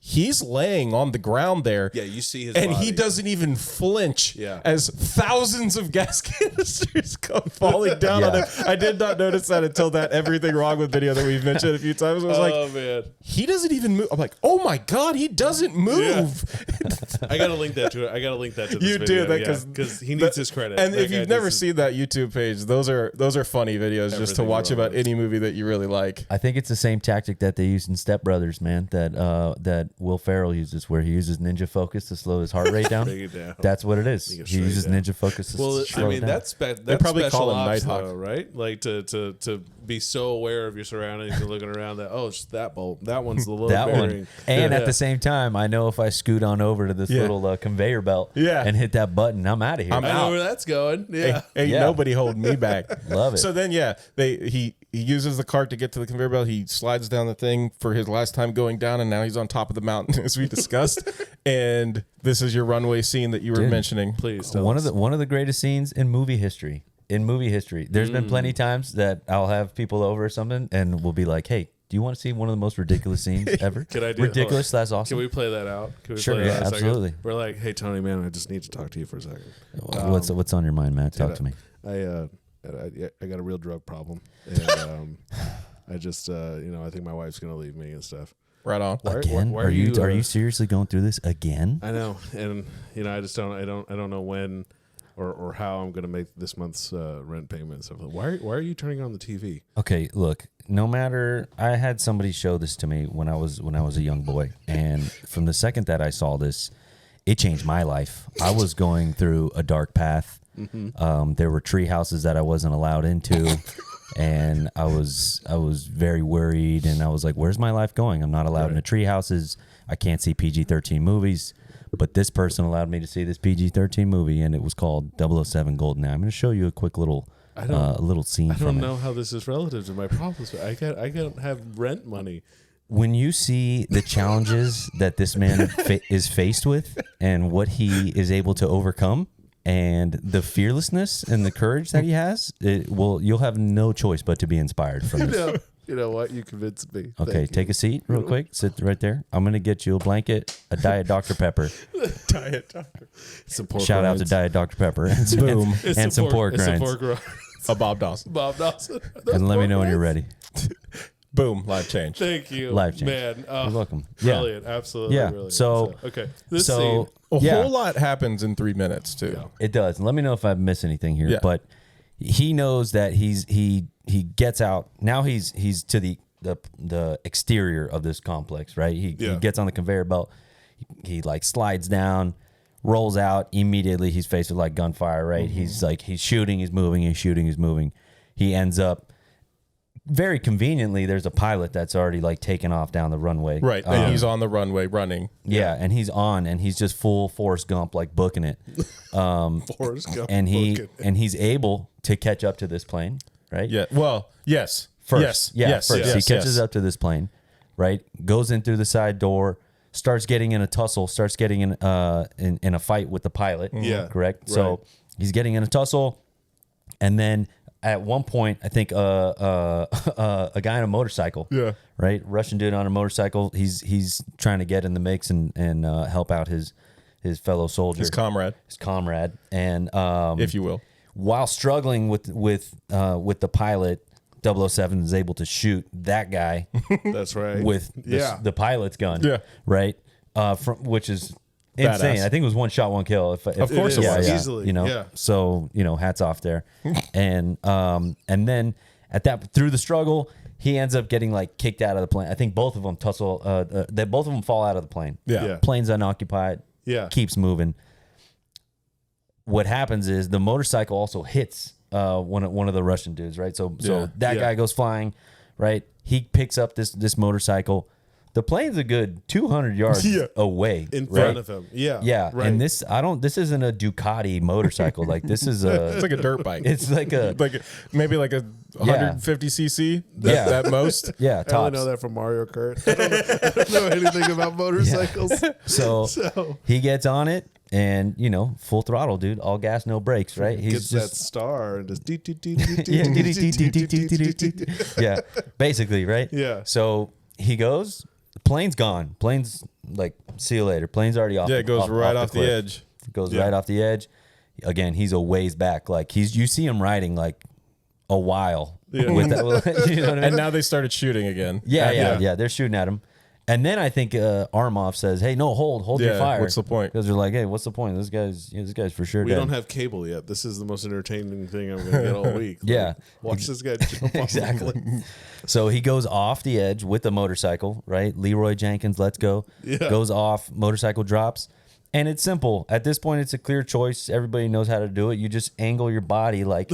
He's laying on the ground there. Yeah, you see his and body. he doesn't even flinch Yeah. as thousands of gas canisters come falling down on him. I did not notice that until that everything wrong with video that we've mentioned a few times. I was like, man, he doesn't even move. I'm like, oh my God, he doesn't move. Yeah. I gotta link that to it. I gotta link that to this You video. do that because he needs his credit. And That if guy you've never needs seen that YouTube page, those are funny videos just to Everything watch wrong about with. any movie that you really like. I think it's the same tactic that they used in Step Brothers, man. That Will Ferrell uses, where he uses ninja focus to slow his heart rate down. Bring it down. That's what it is. Bring it He uses straight down. ninja focus to Well, slow I it mean, down. that's probably special call him ops, Nighthawk. though, right? Like to be so aware of your surroundings and looking around that it's that bulb, that one's the low that bearing. one. And Yeah. at the same time, I know if I scoot on over to this little conveyor belt and hit that button, I'm out of here. I'm I out. know where that's going. Yeah. Ain't Yeah. nobody holding me back. Love it. So then, he uses the cart to get to the conveyor belt. He slides down the thing for his last time going down, and now he's on top of the mountain, as we discussed. And this is your runway scene that you were mentioning. Please tell one us. of the greatest scenes in movie history. There's been plenty of times that I'll have people over or something, and we'll be like, "Hey, do you want to see one of the most ridiculous scenes ever?" Can I do ridiculous? That's awesome. Can we play that out? Can we Sure, play that yeah, out a second? absolutely. We're like, hey Tony, man, I just need to talk to you for a second. What's on your mind, Matt? Talk to me. I got a real drug problem, and I just I think my wife's gonna leave me and stuff. Right on. Again? why are you seriously going through this again? I know, and I just don't know when or how I'm gonna make this month's rent payment and stuff. Why are you turning on the TV? Okay, look. No matter, I had somebody show this to me when I was a young boy, and from the second that I saw this, it changed my life. I was going through a dark path. There were tree houses that I wasn't allowed into, and I was very worried. And I was like, "Where's my life going? I'm not allowed into tree houses. I can't see PG-13 movies." But this person allowed me to see this PG-13 movie, and it was called 007 Goldeneye. I'm going to show you a quick little scene from it. I don't know how this is relative to my problems. I can't have rent money. When you see the challenges that this man is faced with and what he is able to overcome and the fearlessness and the courage that he has, you'll have no choice but to be inspired from this. You know what? You convinced me. Okay, take a seat real quick. Sit right there. I'm going to get you a blanket, a Diet Dr. Pepper. Diet Dr. Some pork Shout out rinds. to Diet Dr. Pepper. And Boom. and some pork It's some rinds. pork rinds. A Bob Dawson. Bob Dawson. And let me know when you're ready. Boom. Life change. Thank you. Life change. Man. You're welcome. Yeah. Brilliant. Absolutely. Yeah. Brilliant. So- okay. This So, scene. A yeah. whole lot happens in 3 minutes, too. Yeah. It does. Let me know if I miss anything here. Yeah. But he knows that he gets out. Now he's to the exterior of this complex, right? He gets on the conveyor belt. He like slides down, rolls out. Immediately he's faced with like gunfire, right? Mm-hmm. He's shooting, he's moving, he's shooting, he's moving. He ends up very conveniently, there's a pilot that's already like taken off down the runway. Right. And he's on the runway running. Yeah, and he's on, and he's just full Forrest Gump, like booking it. Forrest Gump And booking it. he's able to catch up to this plane, right? Yeah. Well, yes. First, Yes. first Yes. he catches up to this plane, right? Goes in through the side door, starts getting in a tussle, starts getting in a fight with the pilot. Yeah, correct. right. So he's getting in a tussle, and then at one point, I think a guy on a motorcycle, right, Russian dude on a motorcycle. He's trying to get in the mix and help out his fellow soldier, His comrade, and if you will. while struggling with the pilot, 007 is able to shoot that guy That's right. with the pilot's gun. Yeah. Right. Which is insane. Badass. I think it was one shot, one kill. Of course it was. Easily, You know. yeah. So hats off there. and then through the struggle, he ends up getting like kicked out of the plane. I think both of them tussle. Both of them fall out of the plane. Yeah. Plane's unoccupied. Yeah. Keeps moving. What happens is the motorcycle also hits one of the Russian dudes, right? So that guy goes flying, right? He picks up this motorcycle. The plane's a good 200 yards away, in right? front of him. Yeah. Yeah, Right. and this isn't a Ducati motorcycle. Like this is It's like a dirt bike. it's like a maybe like a 150 cc at most. yeah, I only tops. know that from Mario Kart. I don't know anything about motorcycles. So he gets on it and full throttle, dude, all gas, no brakes, right? Gets that star and just yeah, basically, right? Yeah. So he goes, the plane's gone. Plane's like, see you later. Plane's already off. Yeah, it goes right off the cliff. edge. It goes right off the edge. Again, he's a ways back. Like, you see him riding like a while. Yeah. With that, you know what I mean? And now they started shooting again. Yeah. They're shooting at him. And then I think Armoff says, "Hey, no, hold your fire." What's the point? Because they're like, "Hey, what's the point? This guy's for sure We dead." don't have cable yet. This is the most entertaining thing I'm going to get all week. Yeah. Watch this guy jump Exactly. off the cliff. So he goes off the edge with the motorcycle, right? Leroy Jenkins, let's go. Yeah. Goes off, motorcycle drops. And it's simple. At this point, it's a clear choice. Everybody knows how to do it. You just angle your body like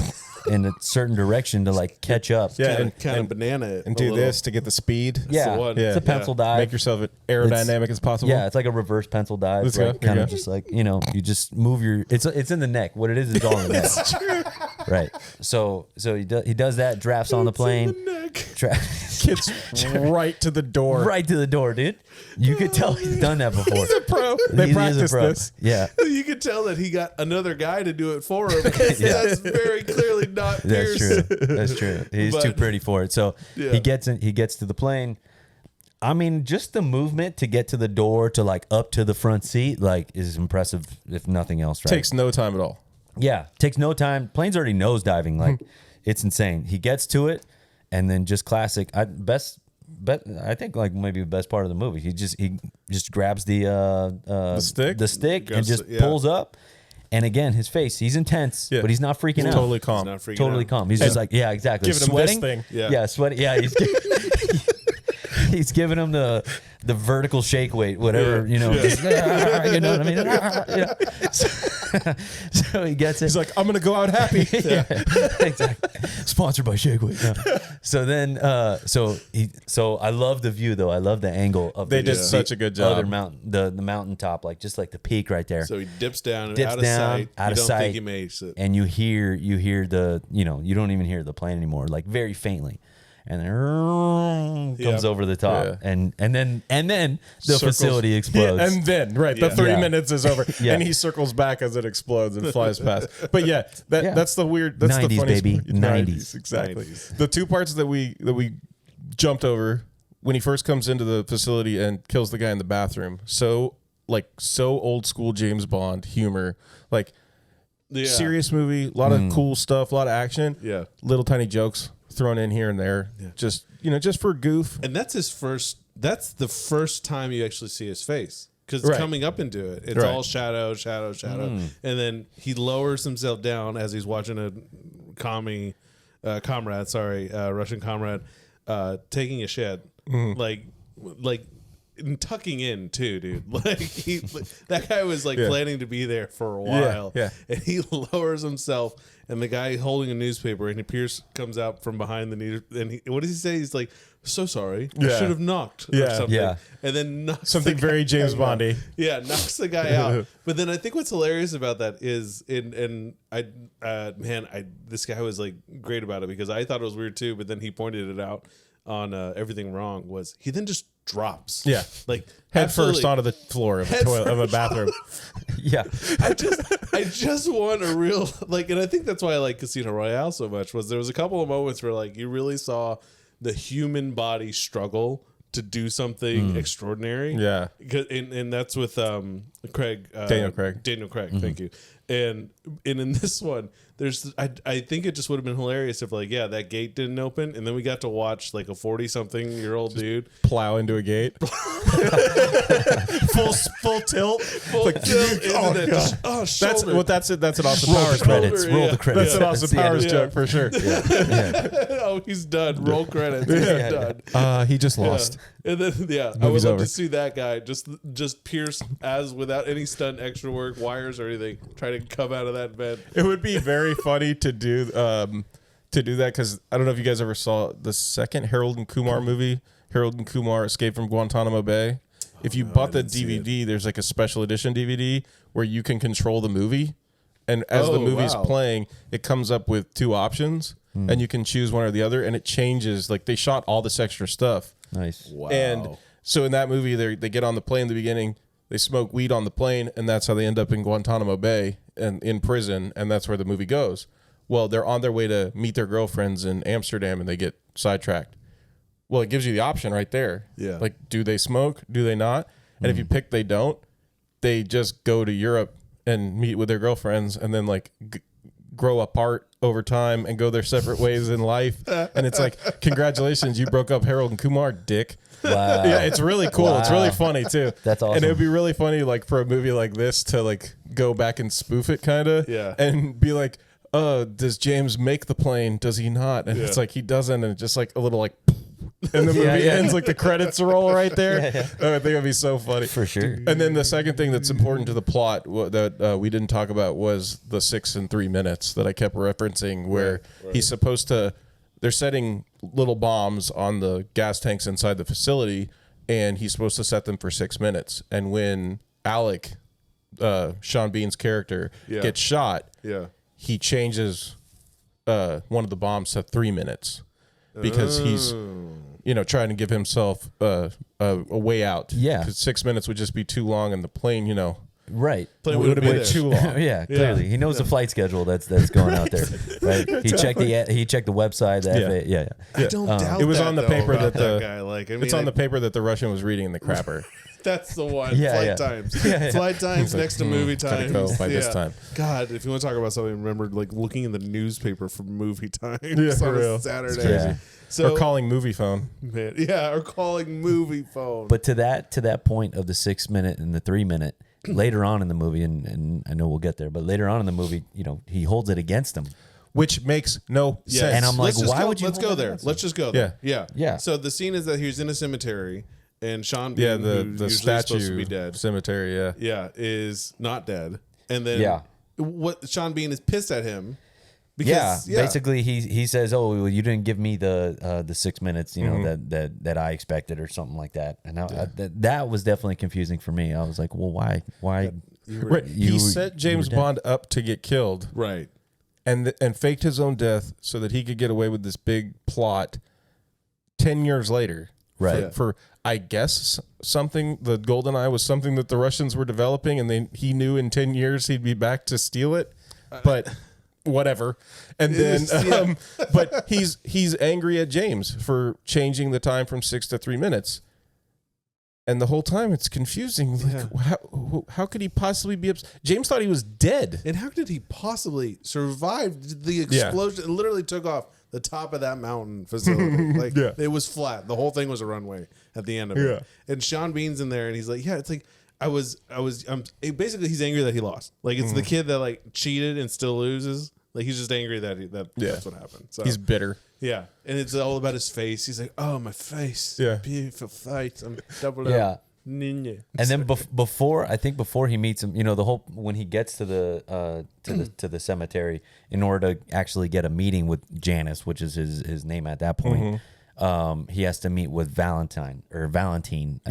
in a certain direction to like catch up. Yeah, Kind of banana it and a do little. this to get the speed. Yeah, the one. it's a pencil dive. Make yourself as aerodynamic as possible. Yeah, it's like a reverse pencil dive. Let's go. Like, Here kind you of go. just like, you just move your. It's in the neck. What it is all in the neck. Right. So he does that. Drafts on the plane. Gets right to the door. Right to the door, dude. You could tell he's done that before. He's a pro. They He is a practice pro. this. Yeah. You could tell that he got another guy to do it for him. That's very clearly not That's Pierce. true. That's true. He's too But- pretty for it. So Yeah. he gets to the plane. I mean, just the movement to get to the door to like up to the front seat, like, is impressive if nothing else, right? Takes no time at all. Yeah, takes no time. Plane's already nosediving. Like, it's insane. He gets to it, and then just classic. I think like maybe the best part of the movie. He just grabs the stick, and just pulls up. And again, his face, he's intense, but he's not freaking out. Totally calm. He's not freaking Totally out. calm. He's just like, yeah, exactly. Giving him Sweating. this thing. Yeah. Sweating. Yeah, he's giving him the vertical shake weight, whatever, you know. Just, you know what I mean? Yeah. So he gets it. He's like, I'm gonna go out happy. Yeah, exactly. Sponsored by Shake Weight. No. So then, so I love the view though. I love the angle of They the, did such a good job. Other mountain, the mountaintop, like just like the peak right there. So he dips down and Dips out of down, sight. out You of don't sight. think he makes it. And you hear the, you don't even hear the plane anymore, like very faintly. And then comes over the top, Yeah. and then the Circles. facility explodes. Yeah, and then the 30 Yeah. minutes is over, Yeah. and he circles back as it explodes and flies past. But that's the weird. That's 90s, the funniest baby. part. 90s. exactly. 90s. The two parts that we jumped over when he first comes into the facility and kills the guy in the bathroom. So old school James Bond humor, like serious movie, a lot of cool stuff, a lot of action, little tiny jokes thrown in here and there, just for goof. And that's his first. That's the first time you actually see his face, because coming up into it, it's all shadow, and then he lowers himself down as he's watching a Russian comrade, taking a shit, like and tucking in too, dude. Like that guy was planning to be there for a while, and he lowers himself. And the guy holding a newspaper, and Pierce comes out from behind the news. And what does he say? He's like, "So sorry, I should have knocked," or something. Yeah. And then knocks Something very James Bondy. Yeah, knocks the guy out. But then I think what's hilarious about that is, this guy was like great about it, because I thought it was weird too. But then he pointed it out on Everything Wrong. Was he then just drops? Yeah, like head first onto the floor of a toilet of a bathroom. Yeah. I just want a real, and I think that's why I like Casino Royale so much, was there was a couple of moments where you really saw the human body struggle to do something extraordinary. Yeah. And that's with Craig. Daniel Craig. Thank you. And in this one, I think it just would have been hilarious if that gate didn't open, and then we got to watch a 40-something-year-old dude plow into a gate. full tilt. full tilt, and then shoulder. That's an Austin Roll Powers the credits. Yeah. Roll the credits. That's an Austin Powers joke for sure. Oh, he's done. Roll credits. He's done. He just lost. And then I would Movie's love over. to see that guy just Pierce as without any stunt, extra work, wires or anything, trying to come out of that vent. It would be very funny to do that, because I don't know if you guys ever saw the second Harold and Kumar movie, Harold and Kumar Escape from Guantanamo Bay. If you bought the DVD, there's a special edition DVD where you can control the movie, and as the movie's playing, it comes up with two options, and you can choose one or the other, and it changes. They shot all this extra stuff. Nice. Wow. And so in that movie, they get on the plane in the beginning, they smoke weed on the plane, and that's how they end up in Guantanamo Bay and in prison, and that's where the movie goes. Well, they're on their way to meet their girlfriends in Amsterdam, and they get sidetracked. Well, it gives you the option right there. Yeah. Do they smoke? Do they not? And if you pick they don't, they just go to Europe and meet with their girlfriends and then like grow apart over time and go their separate ways in life. And it's like, congratulations, you broke up Harold and Kumar, dick. Wow. Yeah, it's really cool. Wow. It's really funny too. That's awesome. And it would be really funny, like for a movie like this, to like go back and spoof it, kind of, and be like, does James make the plane? Does he not? And it's like he doesn't, and it's just like a little like, and the movie ends, like the credits roll right there. I think it'd be so funny for sure. And then the second thing that's important to the plot that we didn't talk about was the 6 and 3 minutes that I kept referencing, where he's supposed to. They're setting little bombs on the gas tanks inside the facility, and he's supposed to set them for 6 minutes. And when Alec, Sean Bean's character, gets shot, he changes one of the bombs to 3 minutes because he's, trying to give himself a way out. Yeah, because 6 minutes would just be too long, and the plane, right. It would have been too long. Yeah, clearly. He knows the flight schedule that's going out there. Right? He checked the website, the FAA. I don't doubt it was that, on the though, paper that the guy. Like, I mean, it's on the paper that the Russian was reading in the crapper. That's the one. Flight times. Flight times next to movie times. Go by this time. God, if you want to talk about something, remember like looking in the newspaper for movie times on a Saturday. Yeah. So, or calling movie phone. Or calling movie phone. But to that point of the 6 minute and the 3 minute, later on in the movie, and I know we'll get there, but later on in the movie, he holds it against him, which makes no sense. And I'm like, why would you? Let's go there. Let's just go there. Yeah. So the scene is that he's in a cemetery, and Sean Bean, the statue supposed to be dead, cemetery, is not dead, and then what? Sean Bean is pissed at him. Because, basically he says, "Oh, well, you didn't give me the 6 minutes, that I expected, or something like that." And that was definitely confusing for me. I was like, "Well, why?" He set James Bond up to get killed, right? And faked his own death so that he could get away with this big plot. 10 years later, right? For I guess something, the Goldeneye was something that the Russians were developing, and he knew in 10 years he'd be back to steal it, but. Whatever, and then, but he's angry at James for changing the time from 6 to 3 minutes, and the whole time it's confusing. Like, how could he possibly be upset? James thought he was dead, and how did he possibly survive the explosion? It literally took off the top of that mountain facility. Like it was flat. The whole thing was a runway at the end of it. And Sean Bean's in there, and he's like, it's like. Basically he's angry that he lost. Like it's the kid that like cheated and still loses. Like he's just angry that that's what happened. So he's bitter. Yeah, and it's all about his face. He's like, "Oh, my face. Yeah, beautiful face. I'm double up. Ninja." And then before he meets him, the whole when he gets to the cemetery in order to actually get a meeting with Janice, which is his name at that point. He has to meet with Valentine, I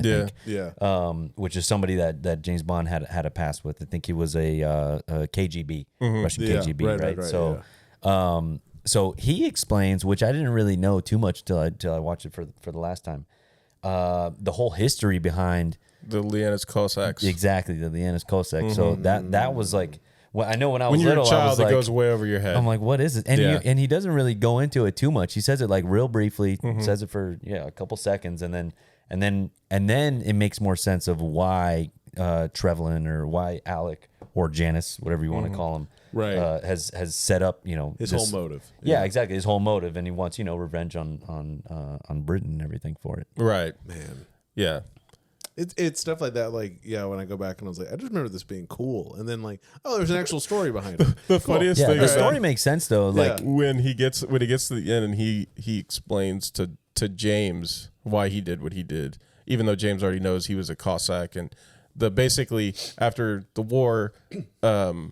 think. Which is somebody that James Bond had a past with. I think he was a KGB, Russian KGB, right? So, so he explains, which I didn't really know too much till I watched it for the last time. The whole history behind the Leonis Cossacks. Exactly, the Leonis Cossacks. So that was like. Well, I know when I was little, you're a child, I was like, it goes way over your head. I'm like, what is it? And he doesning really go into it too much. He says it like real briefly, says it for a couple seconds, and then it makes more sense of why Trevelyan or why Alec or Janice, whatever you want to call him, has set up his whole motive. Yeah, exactly, his whole motive, and he wants revenge on Britain and everything for it. Right, man. Yeah. It's stuff like that. Like, when I go back and I was like, I just remember this being cool, and then like, oh, there's an actual story behind it. The funniest thing, the story makes sense though. Like when he gets to the end and he explains to James why he did what he did, even though James already knows he was a Cossack, and basically after the war, they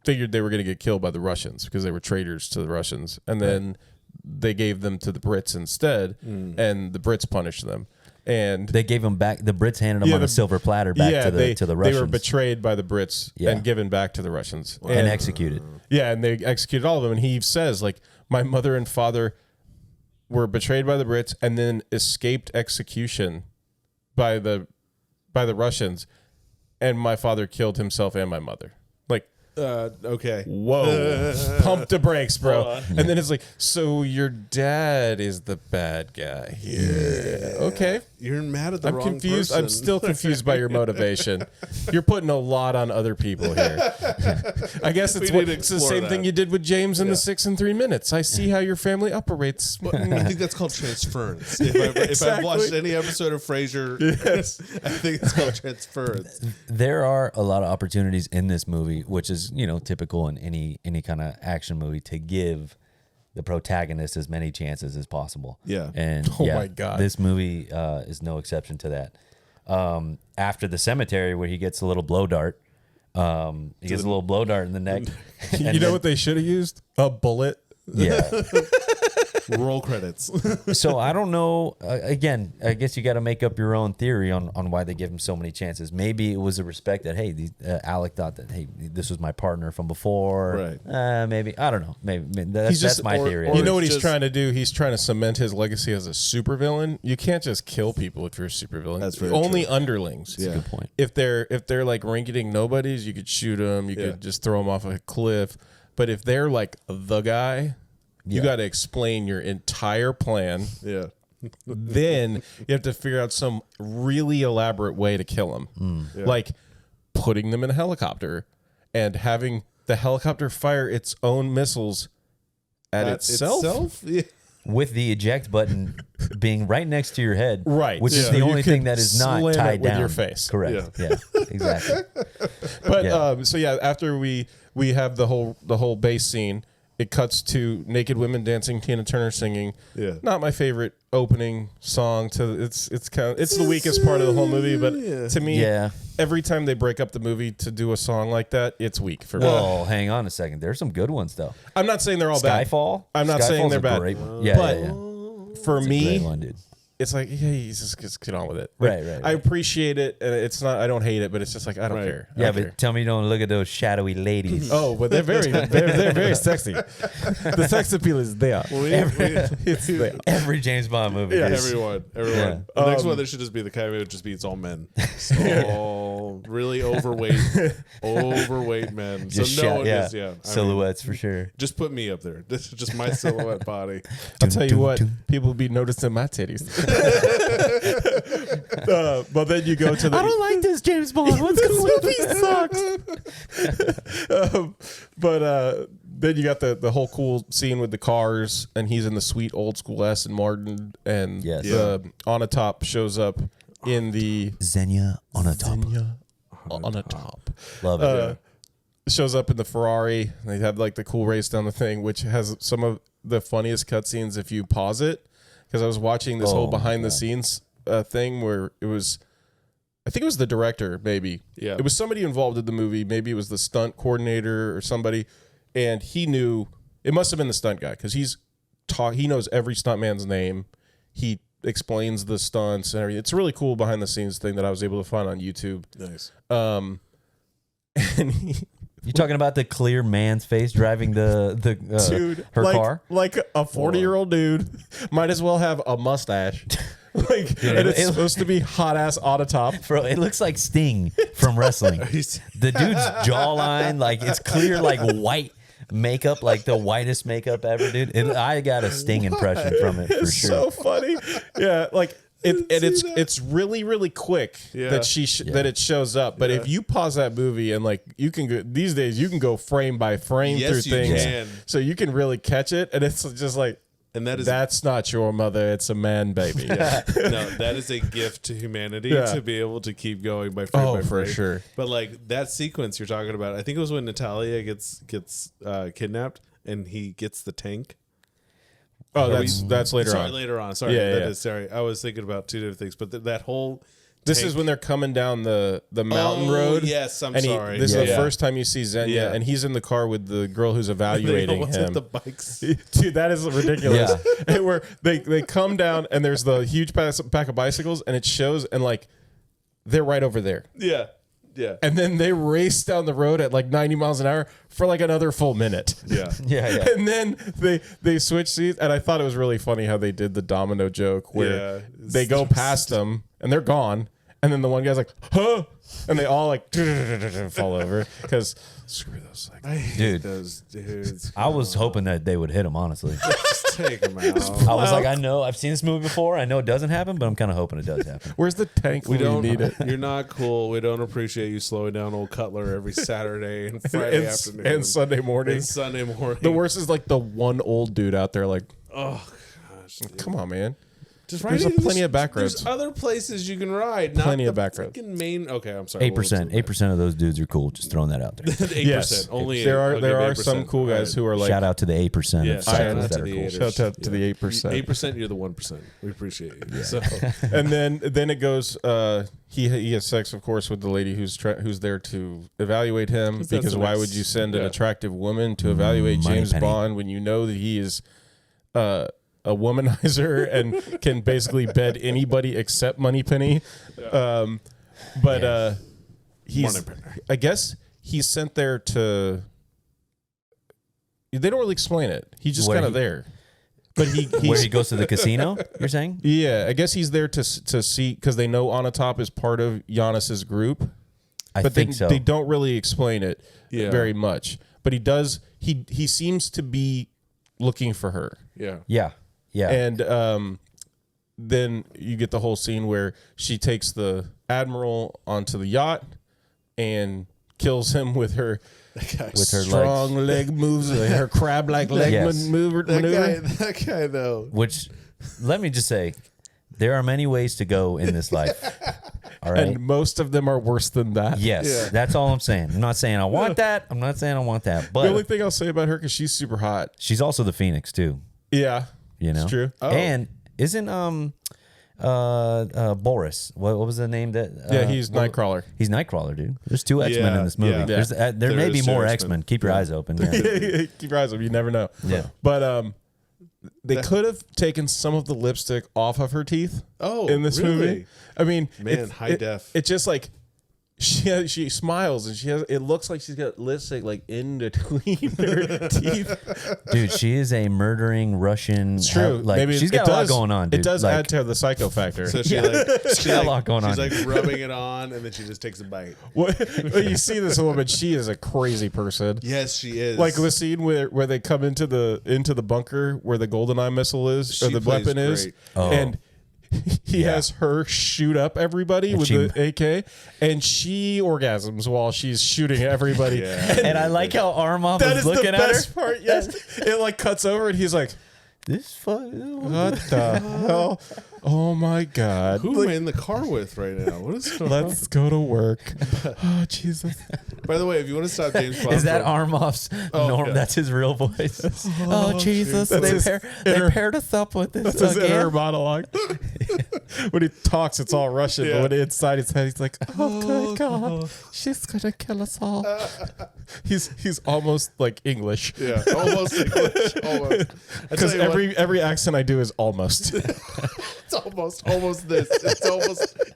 figured they were going to get killed by the Russians because they were traitors to the Russians, and then they gave them to the Brits instead, and the Brits punished them. And they gave him back. The Brits handed them on a silver platter back to the Russians. They were betrayed by the Brits and given back to the Russians and executed. Yeah, and they executed all of them. And he says, like, my mother and father were betrayed by the Brits and then escaped execution by the Russians, and my father killed himself and my mother. Like, Okay. Whoa. Pump the brakes, bro. And then it's like, so your dad is the bad guy here. Yeah. Okay. You're mad at the wrong confused. person. I'm still confused by your motivation. You're putting a lot on other people here. I guess it's the same thing you did with James in the 6 and 3 minutes. I see how your family operates. I think that's called transference. If I've watched any episode of Frasier, yes. I think it's called transference. There are a lot of opportunities in this movie, which is, typical in any kind of action movie, to give the protagonist as many chances as possible. Yeah. And my God, this movie is no exception to that. After the cemetery, where he gets a little blow dart, he gets a little blow dart in the neck. You know what they should have used? A bullet. Yeah. Roll credits. So I don't know. Again, I guess you got to make up your own theory on why they give him so many chances. Maybe it was a respect that, hey, Alec thought that, hey, this was my partner from before. Right. Maybe. I don't know. Maybe that's my theory. You know what he's trying to do? He's trying to cement his legacy as a supervillain. You can't just kill people if you're a supervillain. That's very only true. underlings. That's a good point. If they're like rinky-dink nobodies, you could shoot them. You could just throw them off a cliff. But if they're like the guy, you got to explain your entire plan. Yeah. Then you have to figure out some really elaborate way to kill them. Like putting them in a helicopter and having the helicopter fire its own missiles at itself? Yeah. With the eject button being right next to your head. Right. Which is the only thing that is not slam tied it with down. your face. Correct. Yeah, exactly. But after we have the whole bass scene, it cuts to naked women dancing, Tina Turner singing. Yeah. Not my favorite opening song. It's the weakest part of the whole movie, but to me, every time they break up the movie to do a song like that, it's weak for me. Well, hang on a second. There's some good ones though. I'm not saying they're all bad. Skyfall. I'm not saying they're bad. Great one. But for It's me, a great one, dude. it's like, hey, just get on with it. Right. I appreciate it, and it's not. I don't hate it, but it's just like I don't care. I Yeah, don't but care. tell me you don't look at those shadowy ladies. Oh, but they're very sexy. The sex appeal is there. It's there. Every James Bond movie. Yeah, is- Everyone. Yeah. The next one, there should just be the kind of, it would just be it's all men. All really overweight men. Just So no one is, silhouettes for sure. Just put me up there. This is just my silhouette body. I'll tell you what, people be noticing my titties. But then you go to the. I don't like this James Bond. What's going on? But then you got the whole cool scene with the cars, and he's in the sweet old school Aston Martin, and Onatopp shows up in the Xenia on a top. Onatopp. Love it. Shows up in the Ferrari. They have like the cool race down the thing, which has some of the funniest cutscenes if you pause it. Because I was watching this whole behind the scenes thing where it was, I think it was the director, maybe. Yeah. It was somebody involved in the movie. Maybe it was the stunt coordinator or somebody. And he knew, it must have been the stunt guy because he knows every stuntman's name. He explains the stunts and everything. It's a really cool behind the scenes thing that I was able to find on YouTube. Nice. And You talking about the clear man's face driving dude, her car? Like a 40-year-old dude might as well have a mustache. And it's supposed to be hot ass Onatopp. Bro, it looks like Sting from wrestling. The dude's jawline, like it's clear, like white makeup, like the whitest makeup ever, dude. I got a Sting impression from it for It's sure. so funny. Yeah, like it's really really quick that it shows up. But if you pause that movie and like you can go these days, you can go frame by frame through things, so you can really catch it. And it's just like. And that's not your mother. It's a man, baby. No, that is a gift to humanity to be able to keep going by frame by frame. For sure. But like that sequence you're talking about, I think it was when Natalia gets kidnapped and he gets the tank. Oh, that's later on. Later on. Sorry, sorry. I was thinking about two different things, but that whole. This is when they're coming down the mountain road. Yes, I'm sorry. This is the first time you see Xenia, and he's in the car with the girl who's evaluating him. Hit the bikes. Dude, that is ridiculous. And where they come down, and there's the huge pack of bicycles, and it shows, and like they're right over there. Yeah. Yeah. And then they race down the road at like 90 miles an hour for like another full minute. Yeah. Yeah. And then they switch seats. And I thought it was really funny how they did the domino joke where they go past them and they're gone. And then the one guy's like, huh? And they all like fall over because Screw those. Dude, those dudes. I was hoping that they would hit him, honestly. Just take them out. I was like, I know I've seen this movie before. I know it doesn't happen, but I'm kind of hoping it does happen. Where's the tank? We when don't you need it. You're not cool. We don't appreciate you slowing down old Cutler every Saturday and Friday afternoon and Sunday morning. The worst is like the one old dude out there, like, oh gosh, dude. Come on, man. Just ride There's plenty of back roads. There's other places you can ride. Plenty not of the back roads. Main. Okay, I'm sorry. 8% of those dudes are cool. Just throwing that out there. 8%. Yes, Only there are 8%. some cool guys who are like, Shout out to the 8% Yeah, of cyclists that are cool. Shout out to the 8%. 8%. You're the 1%. We appreciate you. Yeah. So, And then it goes. He has sex, of course, with the lady who's there to evaluate him. Because why would you send an attractive woman to evaluate James Bond when you know that he is a womanizer and can basically bed anybody except Moneypenny? He's. I guess he's sent there to. They don't really explain it. He's just kind of there. But where he goes to the casino, you're saying? Yeah, I guess he's there to see, because they know Onatop is part of Giannis's group. I think so. They don't really explain it very much. But he does. He seems to be looking for her. Yeah. And then you get the whole scene where she takes the admiral onto the yacht and kills him with her strong leg moves, her crab-like leg maneuver. That guy, though. Which, let me just say, there are many ways to go in this life. All right. And most of them are worse than that. Yes, that's all I'm saying. I'm not saying I want that. I'm not saying I want that. But the only thing I'll say about her, because she's super hot. She's also the Phoenix too. Yeah, you know, it's true. Oh. And isn't Boris? What was the name that? He's Nightcrawler. He's Nightcrawler, dude. There's 2 X-Men in this movie. Yeah. There may be more X-Men. Keep your eyes open. Yeah. Keep your eyes open. You never know. Yeah. But they could have taken some of the lipstick off of her teeth. In this movie. I mean, man, high def. It's just like she smiles and it looks like she's got lipstick like in between her teeth. Dude, she is a murdering Russian. It's true. Maybe she's got a lot going on, dude. It does add to the psycho factor. So she's got a lot going on. She's like rubbing it on, and then she just takes a bite. Well, you see this woman, she is a crazy person. Yes, she is. Like the scene where they come into the bunker where the Goldeneye missile is, or the weapon is, and he has her shoot up everybody with the AK, and she orgasms while she's shooting everybody. And I like how Armov is looking at her. That is the best part. Yes, it like cuts over, and he's like, "This what the hell? Oh my god! Who am I in the car with right now? What is going on? Let's go to work." Oh Jesus! By the way, if you want to stop James Bond, is that Armov's norm? Yeah. That's his real voice. Oh Jesus! They paired us up with this. That's his inner monologue. When he talks, it's all Russian, but when inside his head, he's like, "Oh good God, she's gonna kill us all." He's almost like English. Yeah, almost English. Almost. Because every accent I do is almost. It's almost this.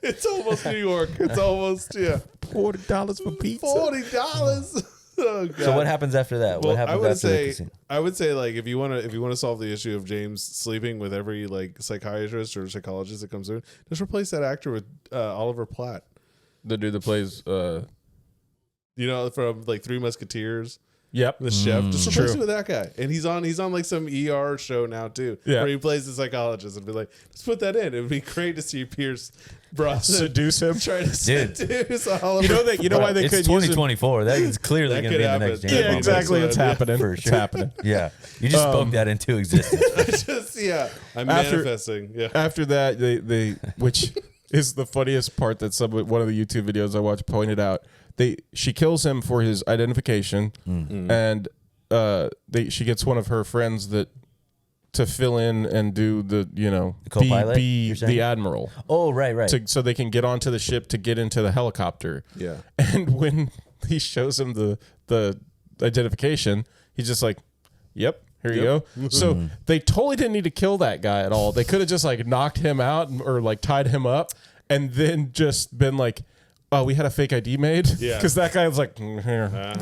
It's almost New York. It's almost $40 for pizza. $40. Oh, God. So what happens after that? Well, what happens after the casino? I would say like if you want to solve the issue of James sleeping with every like psychiatrist or psychologist that comes in, just replace that actor with Oliver Platt, the dude that plays from like Three Musketeers. Yep, the chef. Just replace it with that guy, and he's on like some ER show now too, where he plays the psychologist, and be like, just put that in. It would be great to see Pierce Brosnan seduce him, trying to seduce Oliver. You know why they couldn't use 2024. That is clearly going to be in the next James Bond. Yeah, exactly. It's happening. For sure. It's happening. Yeah, you just spoke that into existence. I'm manifesting. Yeah. After that, they which is the funniest part that one of the YouTube videos I watched pointed out. She kills him for his identification, and she gets one of her friends to fill in and do the co-pilot, be the admiral. Oh, right. So they can get onto the ship to get into the helicopter. Yeah. And when he shows him the identification, he's just like, "Yep, here you go." So they totally didn't need to kill that guy at all. They could have just like knocked him out or like tied him up, and then just been like, "Oh, we had a fake ID made." Yeah. Because that guy was like, "Here."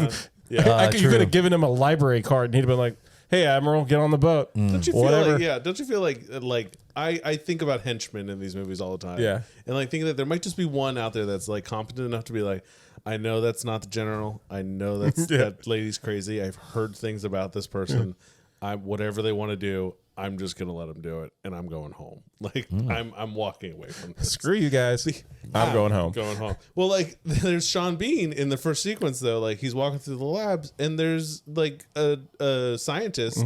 You could have given him a library card, and he'd have been like, hey, Admiral, get on the boat. Don't you feel like, don't you feel like I think about henchmen in these movies all the time. Yeah. And like thinking that there might just be one out there that's like competent enough to be like, I know that's not the general. I know that's that lady's crazy. I've heard things about this person. Whatever they want to do, I'm just gonna let them do it, and I'm going home. Like I'm walking away from this. Screw you guys. I'm going home. Going home. Well, like there's Sean Bean in the first sequence though. Like he's walking through the labs, and there's like a scientist,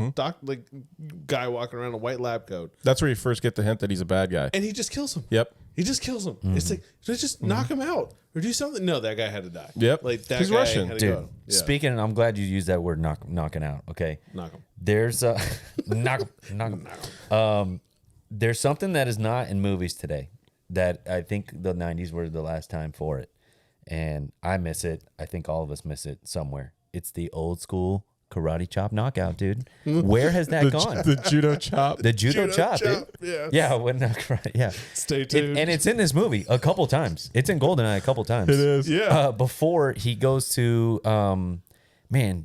guy walking around in a white lab coat. That's where you first get the hint that he's a bad guy, and he just kills him. Yep. He just kills him. It's like, just knock him out or do something. No, that guy had to die. Yep. Like that He's guy Russian. had to Dude, go. Yeah. speaking, I'm glad you used that word knocking out. Okay. Knock him. There's knock him. There's something that is not in movies today that I think the 90s were the last time for it. And I miss it. I think all of us miss it somewhere. It's the old school karate chop knockout, dude. Where has that gone? The judo chop. The judo chop, dude. Yeah. Yeah, when yeah. Stay tuned. And it's in this movie a couple times. It's in Goldeneye a couple times. It is. Yeah. Before he goes to,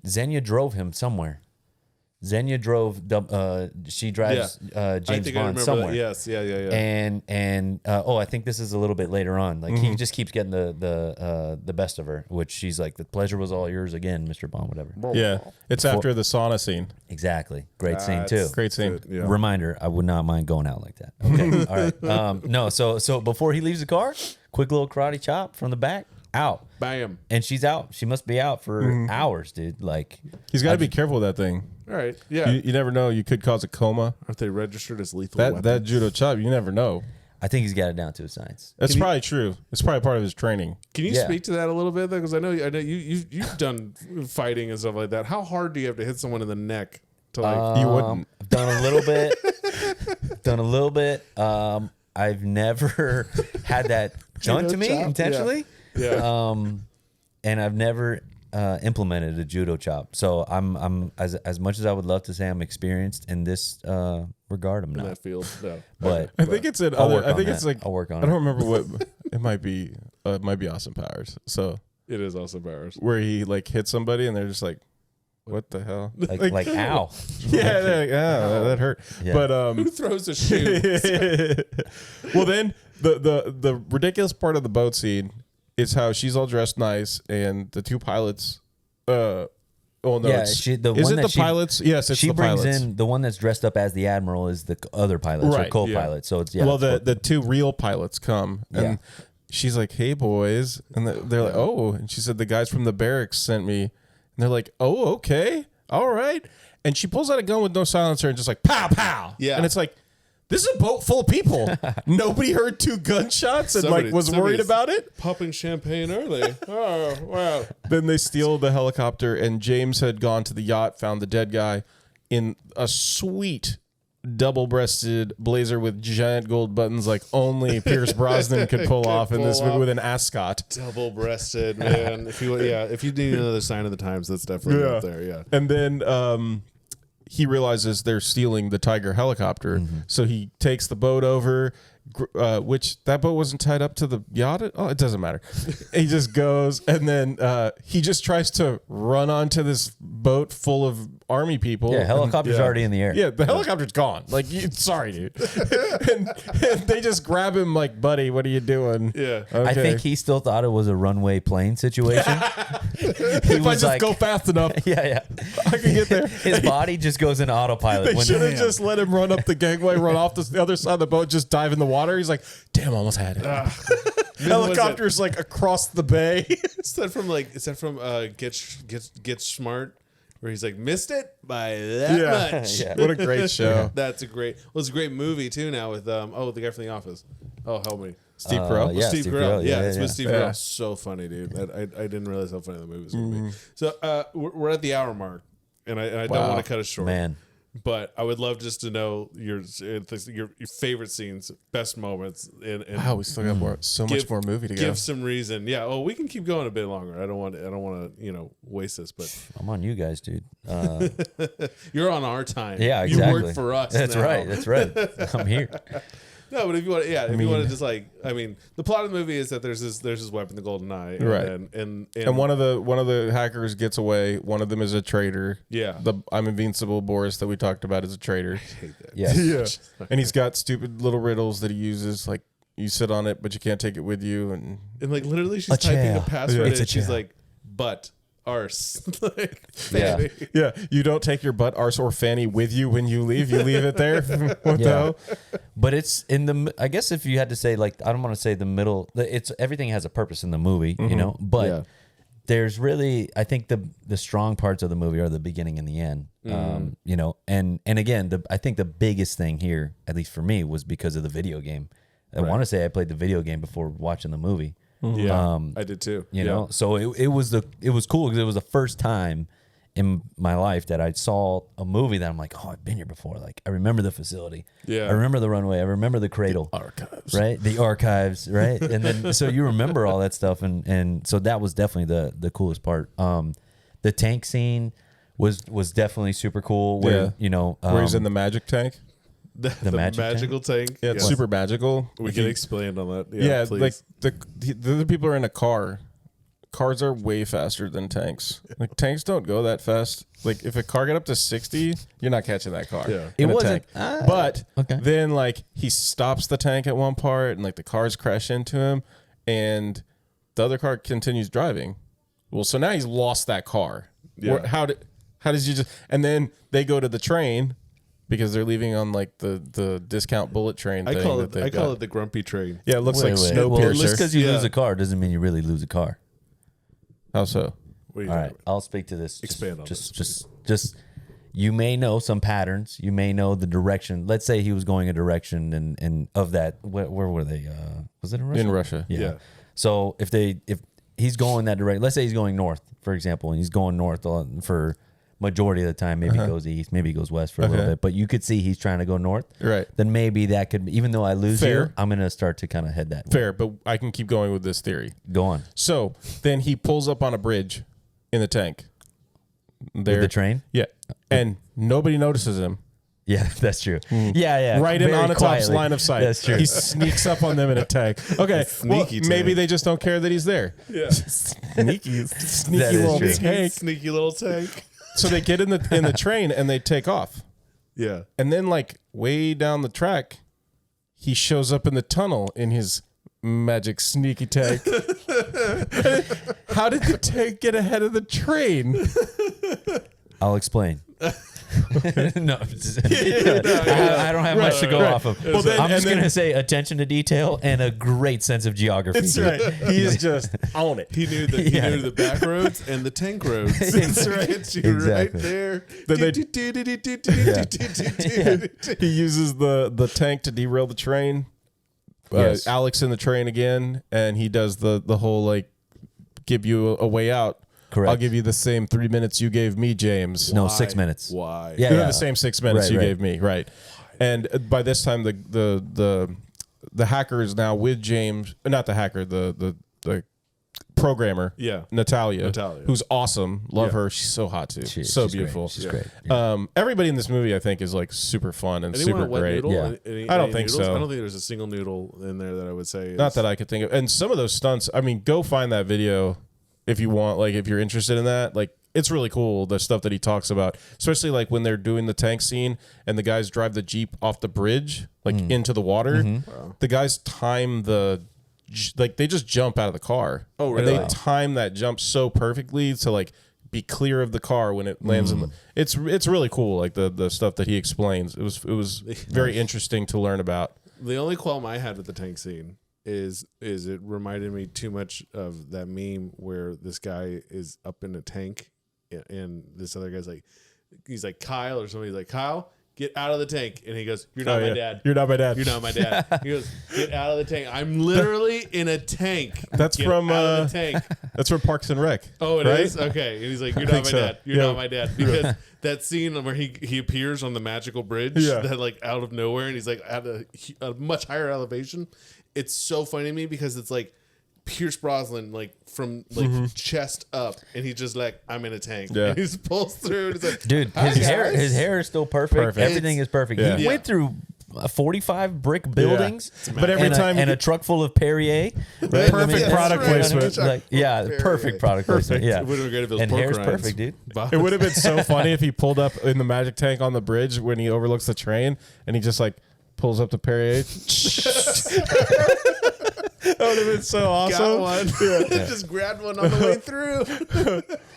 Xenia drove him somewhere. Xenia drove. She drives James Bond somewhere. That. Yes, yeah. And I think this is a little bit later on. Like he just keeps getting the best of her, which she's like, the pleasure was all yours again, Mr. Bond, whatever. Yeah, it's after the sauna scene. Exactly, great scene too. Great scene. Yeah. Reminder: I would not mind going out like that. Okay, all right. No, so before he leaves the car, quick little karate chop from the back. Out. Bam. And she's out. She must be out for hours, dude. Like he's got to be careful with that thing. All right. Yeah. You never know. You could cause a coma. Aren't they registered as lethal That weapons? judo chop, you never know. I think he's got it down to a science. That's probably true. It's probably part of his training. Can you speak to that a little bit though? Because I know you've done fighting and stuff like that. How hard do you have to hit someone in the neck to like? You wouldn't. I've done a little bit. I've never had that done to me chop? intentionally. Yeah. And I've never implemented a judo chop. So I'm as much as I would love to say I'm experienced in this regard, I'm in not. that field. No. But I think it's I'll work I think on it's that. like I'll work on I don't it. remember what it might be. It might be Austin Powers. So It is also Powers. where he like hits somebody and they're just like, "What the hell?" Like ow. Yeah, they're like, that hurt. Yeah. But Who throws a shoe? well, then the ridiculous part of the boat scene is how she's all dressed nice and the two pilots. Oh no! Yeah, is the it one that the pilots? Yes, it's she the brings pilots. in the one that's dressed up as the admiral is the other pilots or Right, co-pilot. So it's well, the two real pilots come and she's like, "Hey boys," and they're like, "Oh," and she said, "The guys from the barracks sent me," and they're like, "Oh, okay, all right," and she pulls out a gun with no silencer and just like pow pow, Yeah, and it's like, this is a boat full of people. Nobody heard two gunshots and was worried about it. Popping champagne early. Oh, wow. Then they steal the helicopter, and James had gone to the yacht, found the dead guy in a sweet double-breasted blazer with giant gold buttons like only Pierce Brosnan could pull off in this movie with an ascot. Double-breasted, man. If you need another sign of the times, that's definitely up there, yeah. And then he realizes they're stealing the Tiger helicopter, so he takes the boat over, which that boat wasn't tied up to the yacht. Oh, it doesn't matter. He just goes, and then he just tries to run onto this boat full of army people. Yeah, helicopter's already in the air. Yeah, the helicopter's gone. Like, sorry, dude. and they just grab him like, buddy, what are you doing? Yeah. Okay. I think he still thought it was a runway plane situation. If I just go fast enough, yeah, I can get there. his body just goes in autopilot. They should have just let him run up the gangway, run off the other side of the boat, just dive in the water. He's like, damn, almost had it. Helicopter's like across the bay. Is that from Get Smart? Where he's like, missed it by that much. Yeah. What a great show. It's a great movie too now with the guy from The Office. Oh, help me. Steve Carell? Yeah, Steve Steve Carell. Carell. Yeah, Yeah, it's yeah, with Steve yeah. Carell. So funny, dude. I didn't realize how funny the movie was going to be. So we're at the hour mark, and I don't want to cut it short. Man. But I would love just to know your favorite scenes, best moments. And Wow, we still got much more movie to go. Give some reason. Yeah. Oh, we can keep going a bit longer. I don't want to waste this, but I'm on you guys, dude. you're on our time. Yeah, exactly. You work for us. That's now. right. That's right. I'm here. No, but if you want, you want to just like, I mean, the plot of the movie is that there's this weapon, the Goldeneye, right? And one of the hackers gets away. One of them is a traitor. Yeah, the I'm Invincible Boris that we talked about is a traitor. I hate that. Yes. Yeah, and he's got stupid little riddles that he uses, like you sit on it, but you can't take it with you, and like literally she's typing a password, and she's like, but. Arse. Like, yeah. You don't take your butt, arse, or fanny with you when you leave. You leave it there. What the hell? But it's in the. I guess if you had to say, like, I don't want to say the middle. It's everything has a purpose in the movie, you know. But there's really, I think the strong parts of the movie are the beginning and the end. You know, and again, I think the biggest thing here, at least for me, was because of the video game. I want to say I played the video game before watching the movie. Yeah, I did too. You know, so it was cool because it was the first time in my life that I saw a movie that I'm like, oh, I've been here before. Like, I remember the facility. Yeah, I remember the runway. I remember the cradle, the archives, right? The archives, right? And then so you remember all that stuff, and so that was definitely the coolest part. The tank scene was definitely super cool. Where you know, where he's in the magic tank. The magical tank. Yeah, it's super magical. We can expand on that. Yeah, like the other people are in a car. Cars are way faster than tanks. Like tanks don't go that fast. Like if a car got up to 60, you're not catching that car. Yeah, it wasn't. But then like he stops the tank at one part, and like the cars crash into him, and the other car continues driving. Well, so now he's lost that car. Yeah. How does you just? And then they go to the train. Because they're leaving on like the discount bullet train. I call it the grumpy train. Yeah, it looks like Snowpiercer. Well, just because you lose a car doesn't mean you really lose a car. How so? All right, I'll speak to this. Expand on this. Just you may know some patterns. You may know the direction. Let's say he was going a direction and of that. Where were they? Was it in Russia? In Russia. Yeah. So if he's going that direction, let's say he's going north, for example, and he's going north for majority of the time, maybe he goes east, maybe he goes west for a little bit, but you could see he's trying to go north. Right. Then maybe that could, even though I lose here, I'm going to start to kind of head that way. Fair, but I can keep going with this theory. Go on. So then he pulls up on a bridge in the tank. With the train? Yeah. And nobody notices him. Yeah, that's true. Yeah. Right in on the top's line of sight. That's true. He sneaks up on them in a tank. Okay, sneaky tank. Maybe they just don't care that he's there. Yeah. Sneaky little tank. Sneaky little tank. So they get in the train and they take off. Yeah. And then like way down the track, he shows up in the tunnel in his magic sneaky tank. How did the tank get ahead of the train? I'll explain. No, I don't have much to go off of. Well, I'm just going to say attention to detail and a great sense of geography. That's right. He's just on it. He knew the back roads and the tank roads. That's right. Exactly. Right there. He uses the tank to derail the train. Alex in the train again, and he does the whole like give you a way out. Correct. I'll give you the same 3 minutes you gave me, James. No, 6 minutes. Why? Yeah, the same 6 minutes you gave me. Right. And by this time, the hacker is now with James. Not the hacker. The programmer. Yeah. Natalia. Who's awesome. Love her. She's so hot too. So beautiful. She's great. Everybody in this movie, I think, is like super fun and super great. Yeah. I don't think so. I don't think there's a single noodle in there that I would say. Not that I could think of. And some of those stunts. I mean, go find that video. If you want, like, if you're interested in that, like, it's really cool, the stuff that he talks about, especially like when they're doing the tank scene and the guys drive the Jeep off the bridge, like into the water. Wow. The guys time they just jump out of the car. Oh, really? And they time that jump so perfectly to like be clear of the car when it lands in the, it's really cool. Like the stuff that he explains, it was very interesting to learn about. The only qualm I had with the tank scene is it reminded me too much of that meme where this guy is up in a tank and this other guy's like, he's like Kyle or somebody's like, Kyle, get out of the tank. And he goes, you're not my dad. You're not my dad. You're not my dad. He goes, get out of the tank. I'm literally in a tank. That's get from out of the tank. That's from Parks and Rec. Oh, it is? Okay. And he's like, you're not my dad. You're not my dad. Because that scene where he appears on the magical bridge that like out of nowhere and he's like at a much higher elevation. It's so funny to me because it's like Pierce Brosnan, like from like chest up, and he's just like, I'm in a tank. Yeah. And he just pulls through. And it's like, dude, his hair is still perfect. Everything is perfect. Yeah. He went through 45 brick buildings, but every time and a truck full of Perrier, right? Perfect product placement. Perfect product placement. Yeah, It would have been great if it was and pork hair's rinds. perfect, dude. It would have been so funny if he pulled up in the magic tank on the bridge when he overlooks the train and he just like pulls up the Perrier. That would have been so awesome. Got one. Just grabbed one on the way through.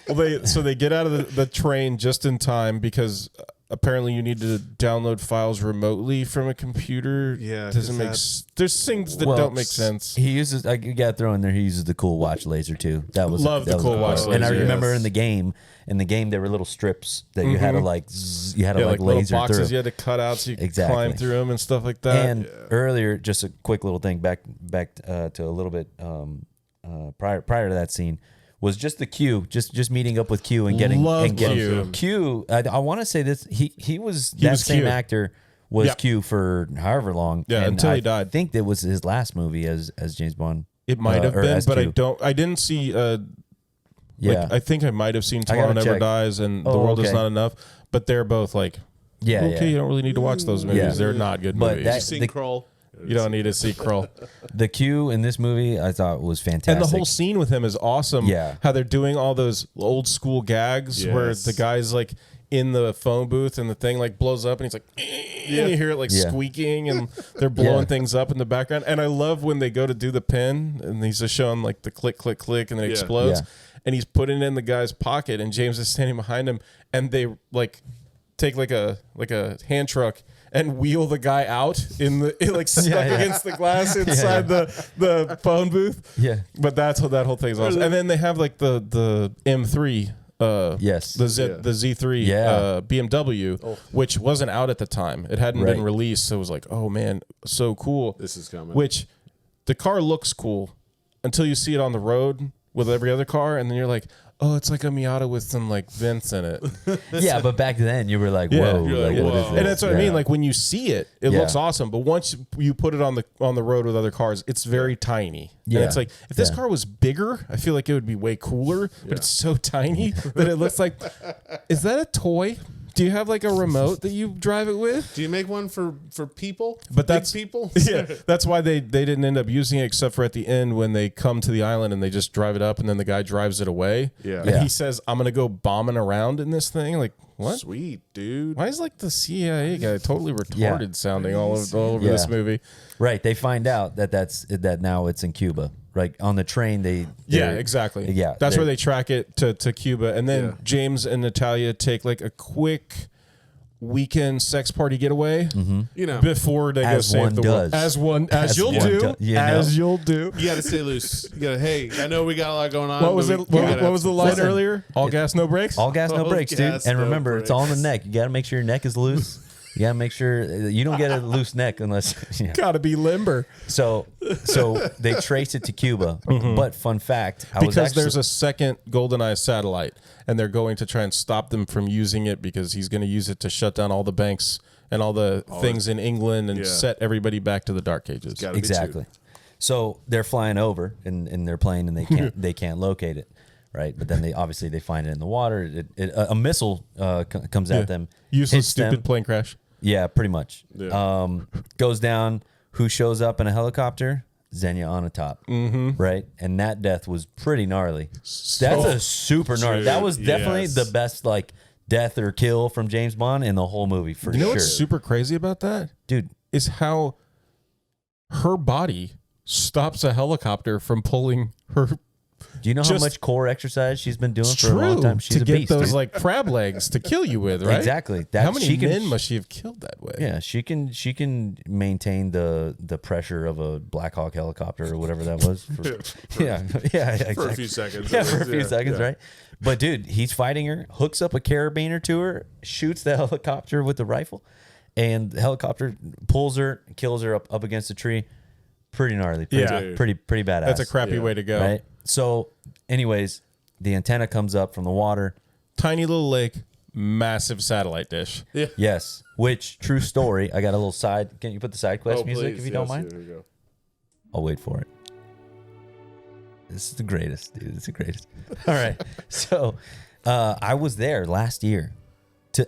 Well, they get out of the train just in time because apparently you need to download files remotely from a computer. Yeah, doesn't make. There's things that don't make sense. He uses. I got to throw in there. He uses the cool watch laser too. That was Love the cool watch laser. And I remember in the game. There were little strips that you had to like. You had to like laser little boxes through. you had to cut out so you could climb through them and stuff like that. And earlier, just a quick little thing back to a little bit prior to that scene. Was just the Q, just meeting up with Q and getting Q. I want to say this. He was that same Q. actor was Q for however long. Yeah, and until he died. I think that was his last movie as James Bond. It might have been, but Q. I didn't see. Yeah, I think I might have seen Tomorrow Never Dies and The World Is Not Enough, but they're both like. You don't really need to watch those movies. Yeah. They're not good But movies. You've seen Kroll. You don't need to see Kroll. The Q in this movie I thought was fantastic. And the whole scene with him is awesome. Yeah. How they're doing all those old school gags where the guy's like in the phone booth and the thing like blows up and he's like, and you hear it like squeaking and they're blowing things up in the background. And I love when they go to do the pin and he's just showing like the click, click, click and then it explodes. Yeah. And he's putting it in the guy's pocket and James is standing behind him and they like take like a hand truck and wheel the guy out like stuck against the glass inside the phone booth. Yeah. But that whole thing's awesome. And then they have like the M3 the Z3 BMW, which wasn't out at the time. It hadn't been released, so it was like, oh man, so cool. This is coming. Which the car looks cool until you see it on the road with every other car, and then you're like, oh, it's like a Miata with some like vents in it. Yeah, but back then you were like, whoa, like, what is this? And that's what I mean. Like when you see it, it looks awesome. But once you put it on the road with other cars, it's very tiny. Yeah. And it's like if this car was bigger, I feel like it would be way cooler. But it's so tiny that it looks like. Is that a toy? Do you have like a remote that you drive it with? Do you make one for people? But that's big people. Yeah, that's why they didn't end up using it, except for at the end when they come to the island and they just drive it up, and then the guy drives it away. Yeah, and he says, "I'm gonna go bombing around in this thing." Like what? Sweet dude. Why is like the CIA guy totally retarded sounding all over this movie? Right. They find out that now it's in Cuba. Right on the train, exactly. Yeah, that's where they track it to Cuba, and then James and Natalia take like a quick weekend sex party getaway. Mm-hmm. You know, before they go save the world. As you'll do. You got to stay loose. You got to. Hey, I know we got a lot going on. What was it? What was the line earlier? All gas, no brakes. All gas, no brakes, dude. And remember, it's all in the neck. You got to make sure your neck is loose. You gotta make sure you don't get a loose neck unless gotta be limber. So they trace it to Cuba. But fun fact, because there's a second Goldeneye satellite, and they're going to try and stop them from using it because he's going to use it to shut down all the banks and all the things in England and set everybody back to the Dark Ages. Exactly. So they're flying over in their plane and they can't locate it. Right, but then they find it in the water. A missile comes at them. Useless, stupid plane crash. Yeah, pretty much. Yeah. Goes down. Who shows up in a helicopter? Xenia Onatopp. Right, and that death was pretty gnarly. That's a super gnarly. That was definitely the best like death or kill from James Bond in the whole movie for sure. You know what's super crazy about that, dude? Is how her body stops a helicopter from pulling her. Do you know how much core exercise she's been doing for a long time? She's to a get beast, those dude. like crab legs to kill you with, right? Exactly. How many men must she have killed that way? Yeah, she can maintain the pressure of a Black Hawk helicopter or whatever that was. Exactly. For a few seconds. Yeah, for a few seconds, right? But dude, he's fighting her, hooks up a carabiner to her, shoots the helicopter with the rifle, and the helicopter pulls her, kills her up against a tree. Pretty gnarly. Pretty badass. That's a crappy way to go. Right? So, anyways, the antenna comes up from the water. Tiny little lake, massive satellite dish. Yeah. Yes. Which, true story. I got a little side. Can you put the side quest music if you don't mind? Here we go. I'll wait for it. This is the greatest, dude. It's the greatest. All right. So, I was there last year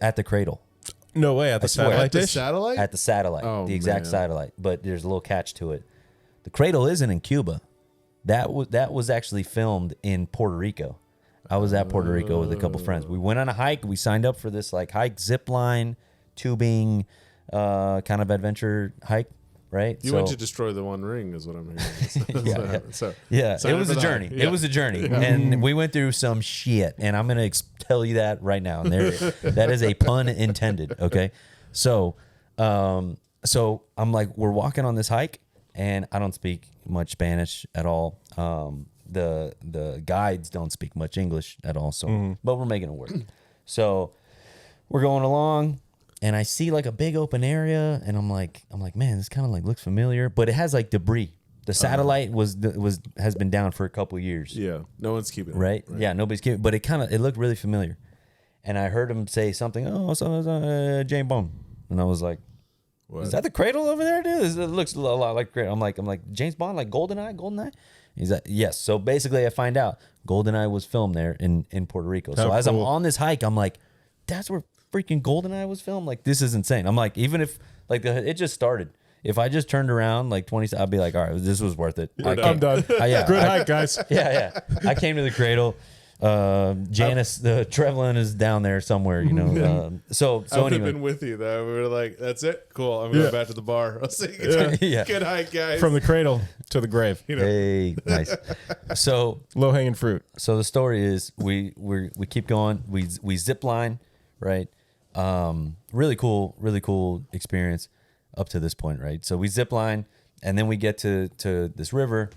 at the Cradle. No way, at the satellite At the dish? satellite? At the satellite, Oh, the exact man. satellite. But there's a little catch to it. The cradle isn't in Cuba. That was actually filmed in Puerto Rico. I was at Puerto Rico with a couple friends. We went on a hike. We signed up for this like hike, zip line, tubing, kind of adventure hike. Right? You went to destroy the One Ring, is what I'm hearing. Yeah, sign it up was for a the journey. hike. Yeah. It was a journey, and we went through some shit. And I'm gonna tell you that right now. And that is a pun intended. Okay, so I'm like, we're walking on this hike, and I don't speak much Spanish at all. The guides don't speak much English at all. So, but we're making it work. So we're going along. And I see like a big open area, and I'm like, man, this kind of like looks familiar, but it has like debris. The satellite has been down for a couple of years. Yeah, no one's keeping it. Right? Yeah, nobody's keeping. But it looked really familiar, and I heard him say something. Oh, so James Bond, and I was like, What? is that the cradle over there, dude? It looks a lot like cradle. I'm like James Bond, like Goldeneye. He's like, yes. So basically, I find out Goldeneye was filmed there in Puerto Rico. So as I'm on this hike, I'm like, that's where freaking Goldeneye was filmed. Like, this is insane. I'm like, even if like it just started, if I just turned around like 20, I'd be like, all right, this was worth it. I'm done. Good hike, guys. Yeah. I came to the cradle. Janice, the Trevlin is down there somewhere, you know. So I would anyway, have been with you though. We were like, that's it, cool. I'm going back to the bar. I'll see you. Yeah. Good hike, guys. From the cradle to the grave. You know. hey, nice. So Low hanging fruit. So the story is we keep going. We zip line, right? Really cool experience up to this point, right? So we zip line, and then we get to this river.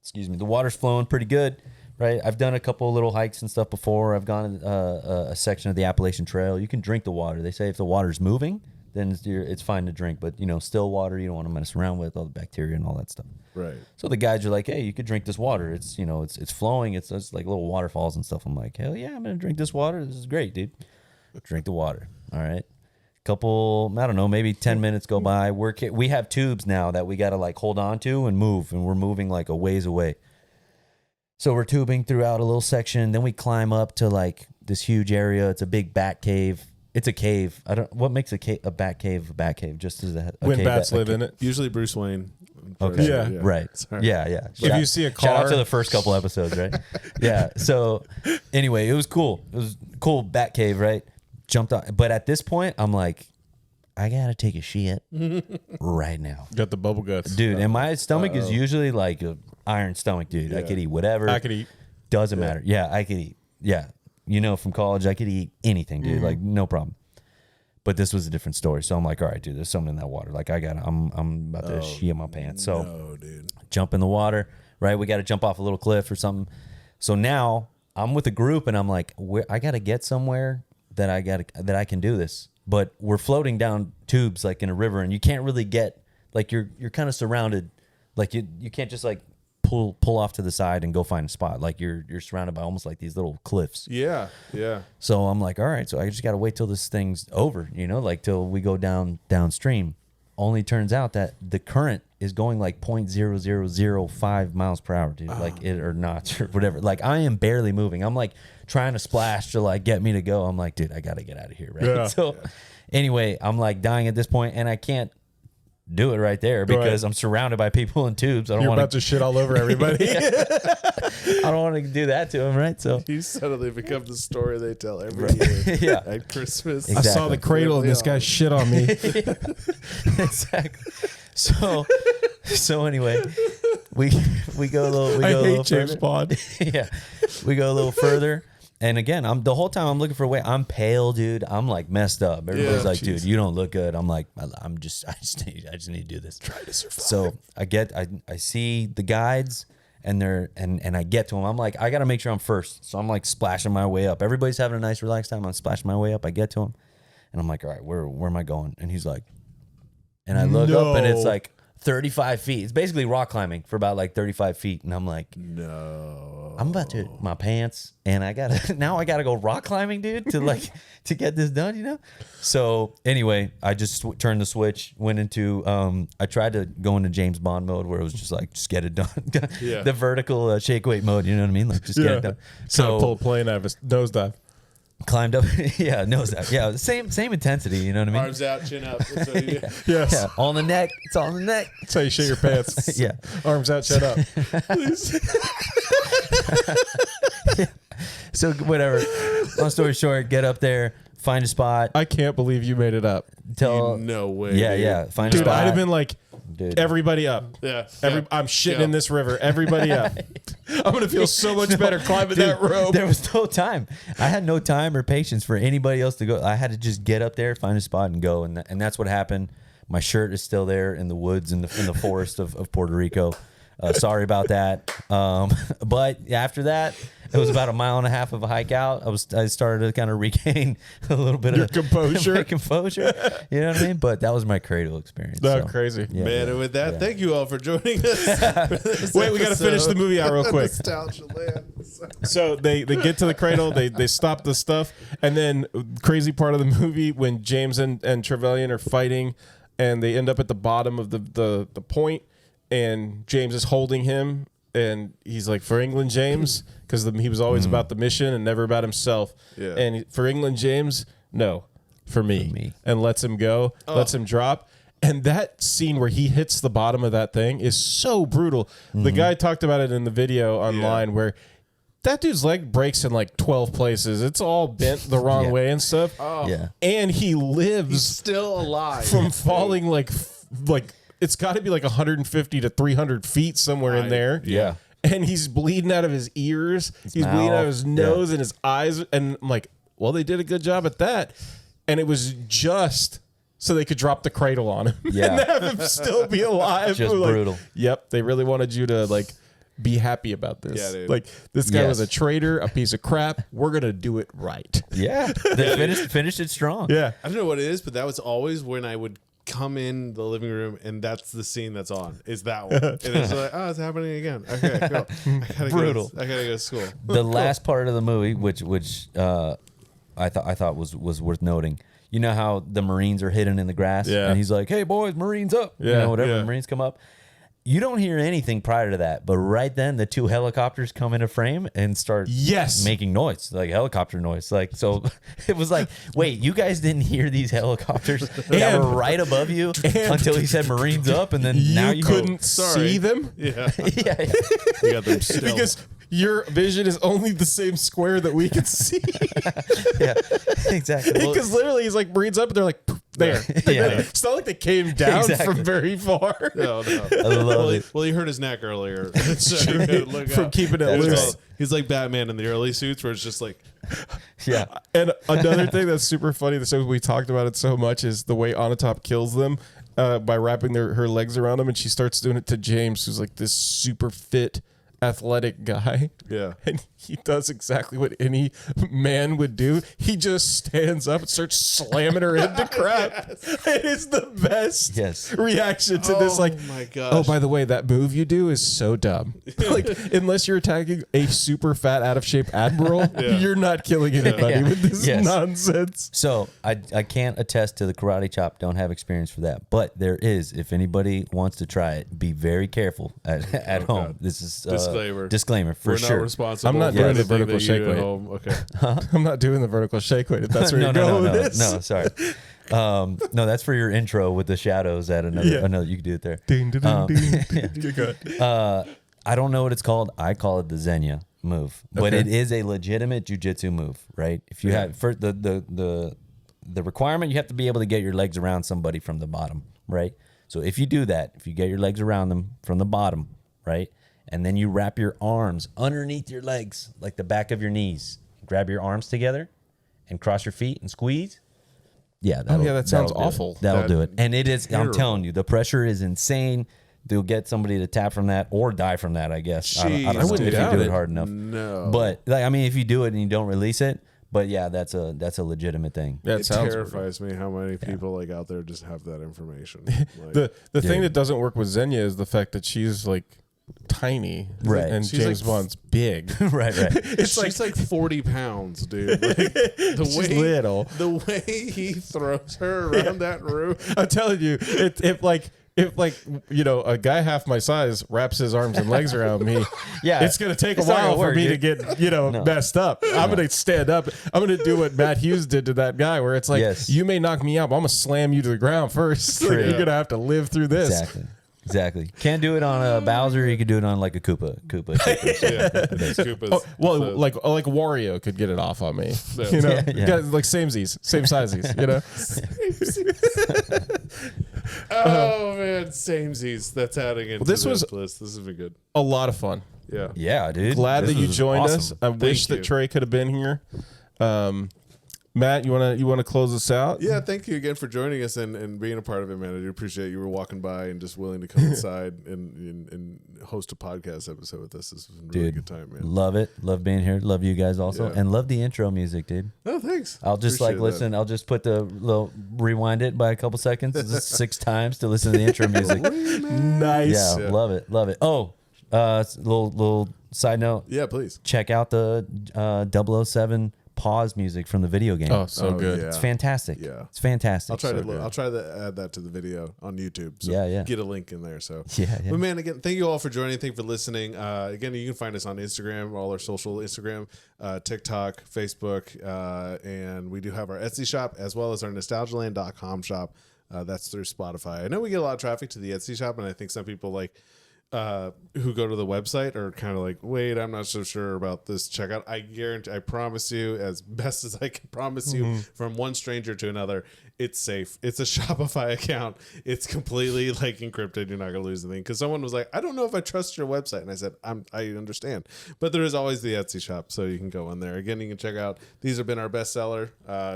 Excuse me. The water's flowing pretty good, right? I've done a couple of little hikes and stuff before. I've gone a section of the Appalachian Trail. You can drink the water. They say if the water's moving, then it's fine to drink. But still water, you don't want to mess around with all the bacteria and all that stuff. Right. So the guides are like, hey, you could drink this water. It's it's flowing. It's like little waterfalls and stuff. I'm like, hell yeah, I'm gonna drink this water. This is great, dude. Drink the water. All right. Couple, I don't know, maybe 10 minutes go by. We have tubes now that we got to like hold on to and move, and we're moving like a ways away. So we're tubing throughout a little section. Then we climb up to like this huge area. It's a big bat cave. It's a cave. What makes a bat cave a bat cave? Just as a When cave bats live in it. Usually Bruce Wayne. Okay. Yeah. Right. Sorry. Yeah. If you see a shout out car- to the first couple episodes, right? Yeah. So anyway, it was cool. It was a cool bat cave, right? Jumped out. But at this point, I'm like, I gotta take a shit right now. Got the bubble guts. Dude, and my stomach is usually like an iron stomach, dude. I could eat whatever. I could eat. Doesn't matter. Yeah, I could eat. Yeah. From college, I could eat anything, dude. Like, no problem. But this was a different story. So I'm like, all right, dude, there's something in that water. Like, I'm about to shit my pants. So No, dude. jump in the water, right? We got to jump off a little cliff or something. So now I'm with a group, and I'm like, I got to get somewhere that I can do this. But we're floating down tubes like in a river, and you can't really get like you're kind of surrounded. Like you can't just like pull off to the side and go find a spot. Like you're surrounded by almost like these little cliffs. Yeah. So I'm like, all right, so I just got to wait till this thing's over, like till we go downstream. Only turns out that the current is going like 0.0005 miles per hour, dude. Like it or not or whatever. Like I am barely moving. I'm like trying to splash to like get me to go. I'm like, dude, I got to get out of here, right? Yeah. So anyway, I'm like dying at this point, and I can't do it right there because I'm surrounded by people in tubes. I don't You're want about to shit all over everybody. I don't want to do that to him, right? So You suddenly become the story they tell every year yeah. at Christmas. I saw Exactly. the cradle and this guy shit on me. Exactly. So anyway, we go a little. I go a hate little James further. Bond. Yeah, we go a little further, and again, the whole time I'm looking for a way. I'm pale, dude. I'm like messed up. Everybody's like, dude, you don't look good. I'm like, I just need to do this. Try to survive. So I see the guides. And I get to them. I'm like, I got to make sure I'm first. So I'm like splashing my way up. Everybody's having a nice relaxed time. I'm splashing my way up. I get to him. And I'm like, all right, where am I going? And he's like, and I look up and it's like 35 feet. It's basically rock climbing for about like 35 feet. And I'm like, No. I'm about to my pants. And I gotta go rock climbing, dude, to get this done, So anyway, I just turned the switch, went into, I tried to go into James Bond mode where it was just like, just get it done. Yeah. The vertical shake weight mode, you know what I mean? Like just get it done. So pull So a plane out of a nosedive. Climbed up. Yeah, nose out. Yeah, same intensity. You know what I mean? Arms out, chin up. That's what you do. Yes. Yeah, all on the neck. It's all on the neck. That's how you shit your pants. Yeah. Arms out, shut up. So whatever. Long story short, get up there, find a spot. I can't believe you made it up. No way. Yeah, dude. yeah. Find a Dude, spot. I'd have been like, Dude. everybody up. Yeah. I'm shitting in this river. Everybody up. I'm going to feel so much better climbing that rope. There was no time. I had no time or patience for anybody else to go. I had to just get up there, find a spot, and go. And that's what happened. My shirt is still there in the woods in the forest of Puerto Rico. Sorry about that. But after that, it was about 1.5 miles of a hike out. I started to kind of regain a little bit Your of composure. my composure. You know what I mean? But that was my cradle experience. That's so, crazy. yeah, Man, and with that, thank you all for joining us. Wait, we got to finish the movie out real quick. Nostalgia land. So they get to the cradle, they stop the stuff, and then crazy part of the movie when James and Trevelyan are fighting, and they end up at the bottom of the point, and James is holding him, and he's like, "For England, James," because he was always about the mission and never about himself. Yeah. And for England, James, no, for me. And lets him go, lets him drop. And that scene where he hits the bottom of that thing is so brutal. The guy talked about it in the video online where that dude's leg breaks in like 12 places. It's all bent the wrong way and stuff. Oh. Yeah. And he lives He's still alive from falling like it's got to be like 150 to 300 feet somewhere in there. Yeah. And he's bleeding out of his ears. He's bleeding out of his nose and his eyes. And I'm like, well, they did a good job at that. And it was just so they could drop the cradle on him and have him still be alive. Just Like, brutal. Yep. They really wanted you to like be happy about this. Yeah, dude. Like this guy was a Yes. traitor, a piece of crap. We're going to do it right. Yeah. They finished it strong. Yeah. I don't know what it is, but that was always when I would come in the living room and that's the scene that's on. Is that one? And it's like, oh, it's happening again. Okay, cool. Brutal. I gotta go to school. The last part of the movie, which I thought was worth noting. You know how the Marines are hidden in the grass, and he's like, "Hey boys, Marines up!" You know, whatever. The Marines come up. You don't hear anything prior to that, but right then the 2 helicopters come into frame and start making noise, like helicopter noise. Like, so it was like, wait, you guys didn't hear these helicopters that were right above you until he said Marines up, and then now you couldn't see them? Yeah. yeah. You got them still. Because your vision is only the same square that we can see. Yeah, exactly. Well, Because literally he's like, Marines up, and they're like, there. It's not like they came down from very far. No. I love it. Well, he hurt his neck earlier. So you gotta look From up. keeping it loose. Well, he's like Batman in the early suits where it's just like, Yeah. And another thing that's super funny, so we talked about it so much, is the way Onatop kills them by wrapping her legs around them, and she starts doing it to James, who's like this super fit, athletic guy. Yeah. And he does exactly what any man would do. He just stands up and starts slamming her into crap. It is the best reaction to this. Like, my gosh. oh, by the way, that move you do is so dumb. Like, unless you're attacking a super fat, out of shape admiral, you're not killing anybody with this nonsense. So I can't attest to the karate chop. Don't have experience for that. But there is, if anybody wants to try it, be very careful at home. God. This is Disclaimer for We're sure. not responsible. I'm not for doing the anything vertical that you shake do at weight. home. Okay. I'm not doing the vertical shake weight. If that's where you're going with this. No, sorry. No, that's for your intro with the shadows at another. You can do it there. Ding, ding, ding, ding. Good. I don't know what it's called. I call it the Xenia move, but it is a legitimate jujitsu move, right? If you have for the requirement, you have to be able to get your legs around somebody from the bottom, right? So if you do that, if you get your legs around them from the bottom, right, and then you wrap your arms underneath your legs, like the back of your knees, grab your arms together, and cross your feet and squeeze. Yeah, that sounds awful. That'll do it. And it is. Terrible. I'm telling you, the pressure is insane. They'll get somebody to tap from that or die from that, I guess. I don't know if you do it hard enough. No. But like, I mean, if you do it and you don't release it, but yeah, that's a legitimate thing. It terrifies me how many people like out there just have that information. Like, the thing that doesn't work with Xenia is the fact that she's like tiny, right? And she's James Bond's big, right? She's like 40 pounds, dude. Like, the way he throws her around that room. I'm telling you, if like if like, you know, a guy half my size wraps his arms and legs around me, Yeah. it's going to take a while for me to get, you know, messed up. I'm going to stand up. I'm going to do what Matt Hughes did to that guy, where it's like, you may knock me out, but I'm going to slam you to the ground first. Like, you're going to have to live through this. Exactly. Can't do it on a Bowser. You could do it on like a Koopa. Oh, well, like Wario could get it off on me. You know, like samesies, same sizes. You know. Oh man, samesies. That's adding into this was list. This has been good. A lot of fun. Yeah, dude. Glad that you joined us. I wish that Trey could have been here. Matt, you wanna close us out? Yeah, thank you again for joining us and being a part of it, man. I do appreciate you were walking by and just willing to come inside and host a podcast episode with us. This was a really good time, man. Love it. Love being here. Love you guys also. And love the intro music, dude. Oh, thanks. I'll just appreciate listen. I'll just put the little rewind it by a couple seconds, just 6 times to listen to the intro music. Nice. Yeah, love it. Love it. Oh, little side note. Yeah, please. Check out the 007 pause music from the video game. Oh, so good. Yeah. It's fantastic. Yeah. It's fantastic. I'll try to add that to the video on YouTube. So get a link in there. So But man, again, thank you all for joining. Thank you for listening. Again, you can find us on Instagram, all our social Instagram, TikTok, Facebook, and we do have our Etsy shop as well as our nostalgialand.com shop. That's through Spotify. I know we get a lot of traffic to the Etsy shop, and I think some people who go to the website are kind of like, wait, I'm not so sure about this checkout. I promise you, as best as I can promise you, from one stranger to another, it's safe. It's a Shopify account. It's completely like encrypted. You're not gonna lose anything. Because someone was like, I don't know if I trust your website, and I said, I understand, but there is always the Etsy shop, so you can go in there. Again, you can check out. These have been our bestseller.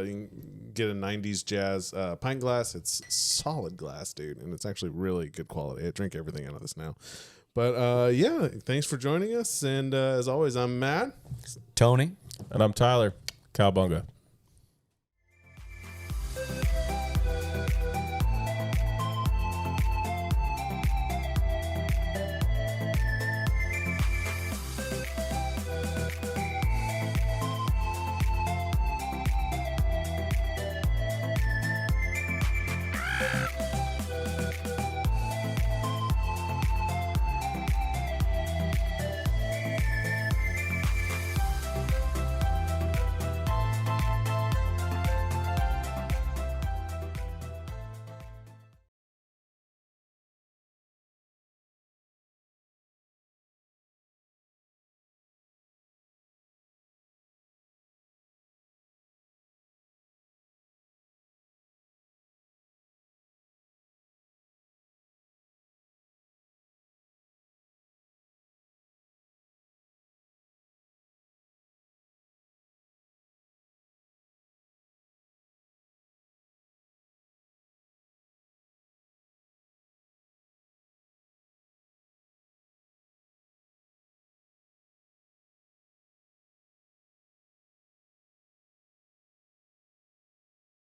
You can get a '90s jazz pint glass. It's solid glass, dude, and it's actually really good quality. I drink everything out of this now. But yeah, thanks for joining us. And as always, I'm Matt. Tony. And I'm Tyler. Cowbunga.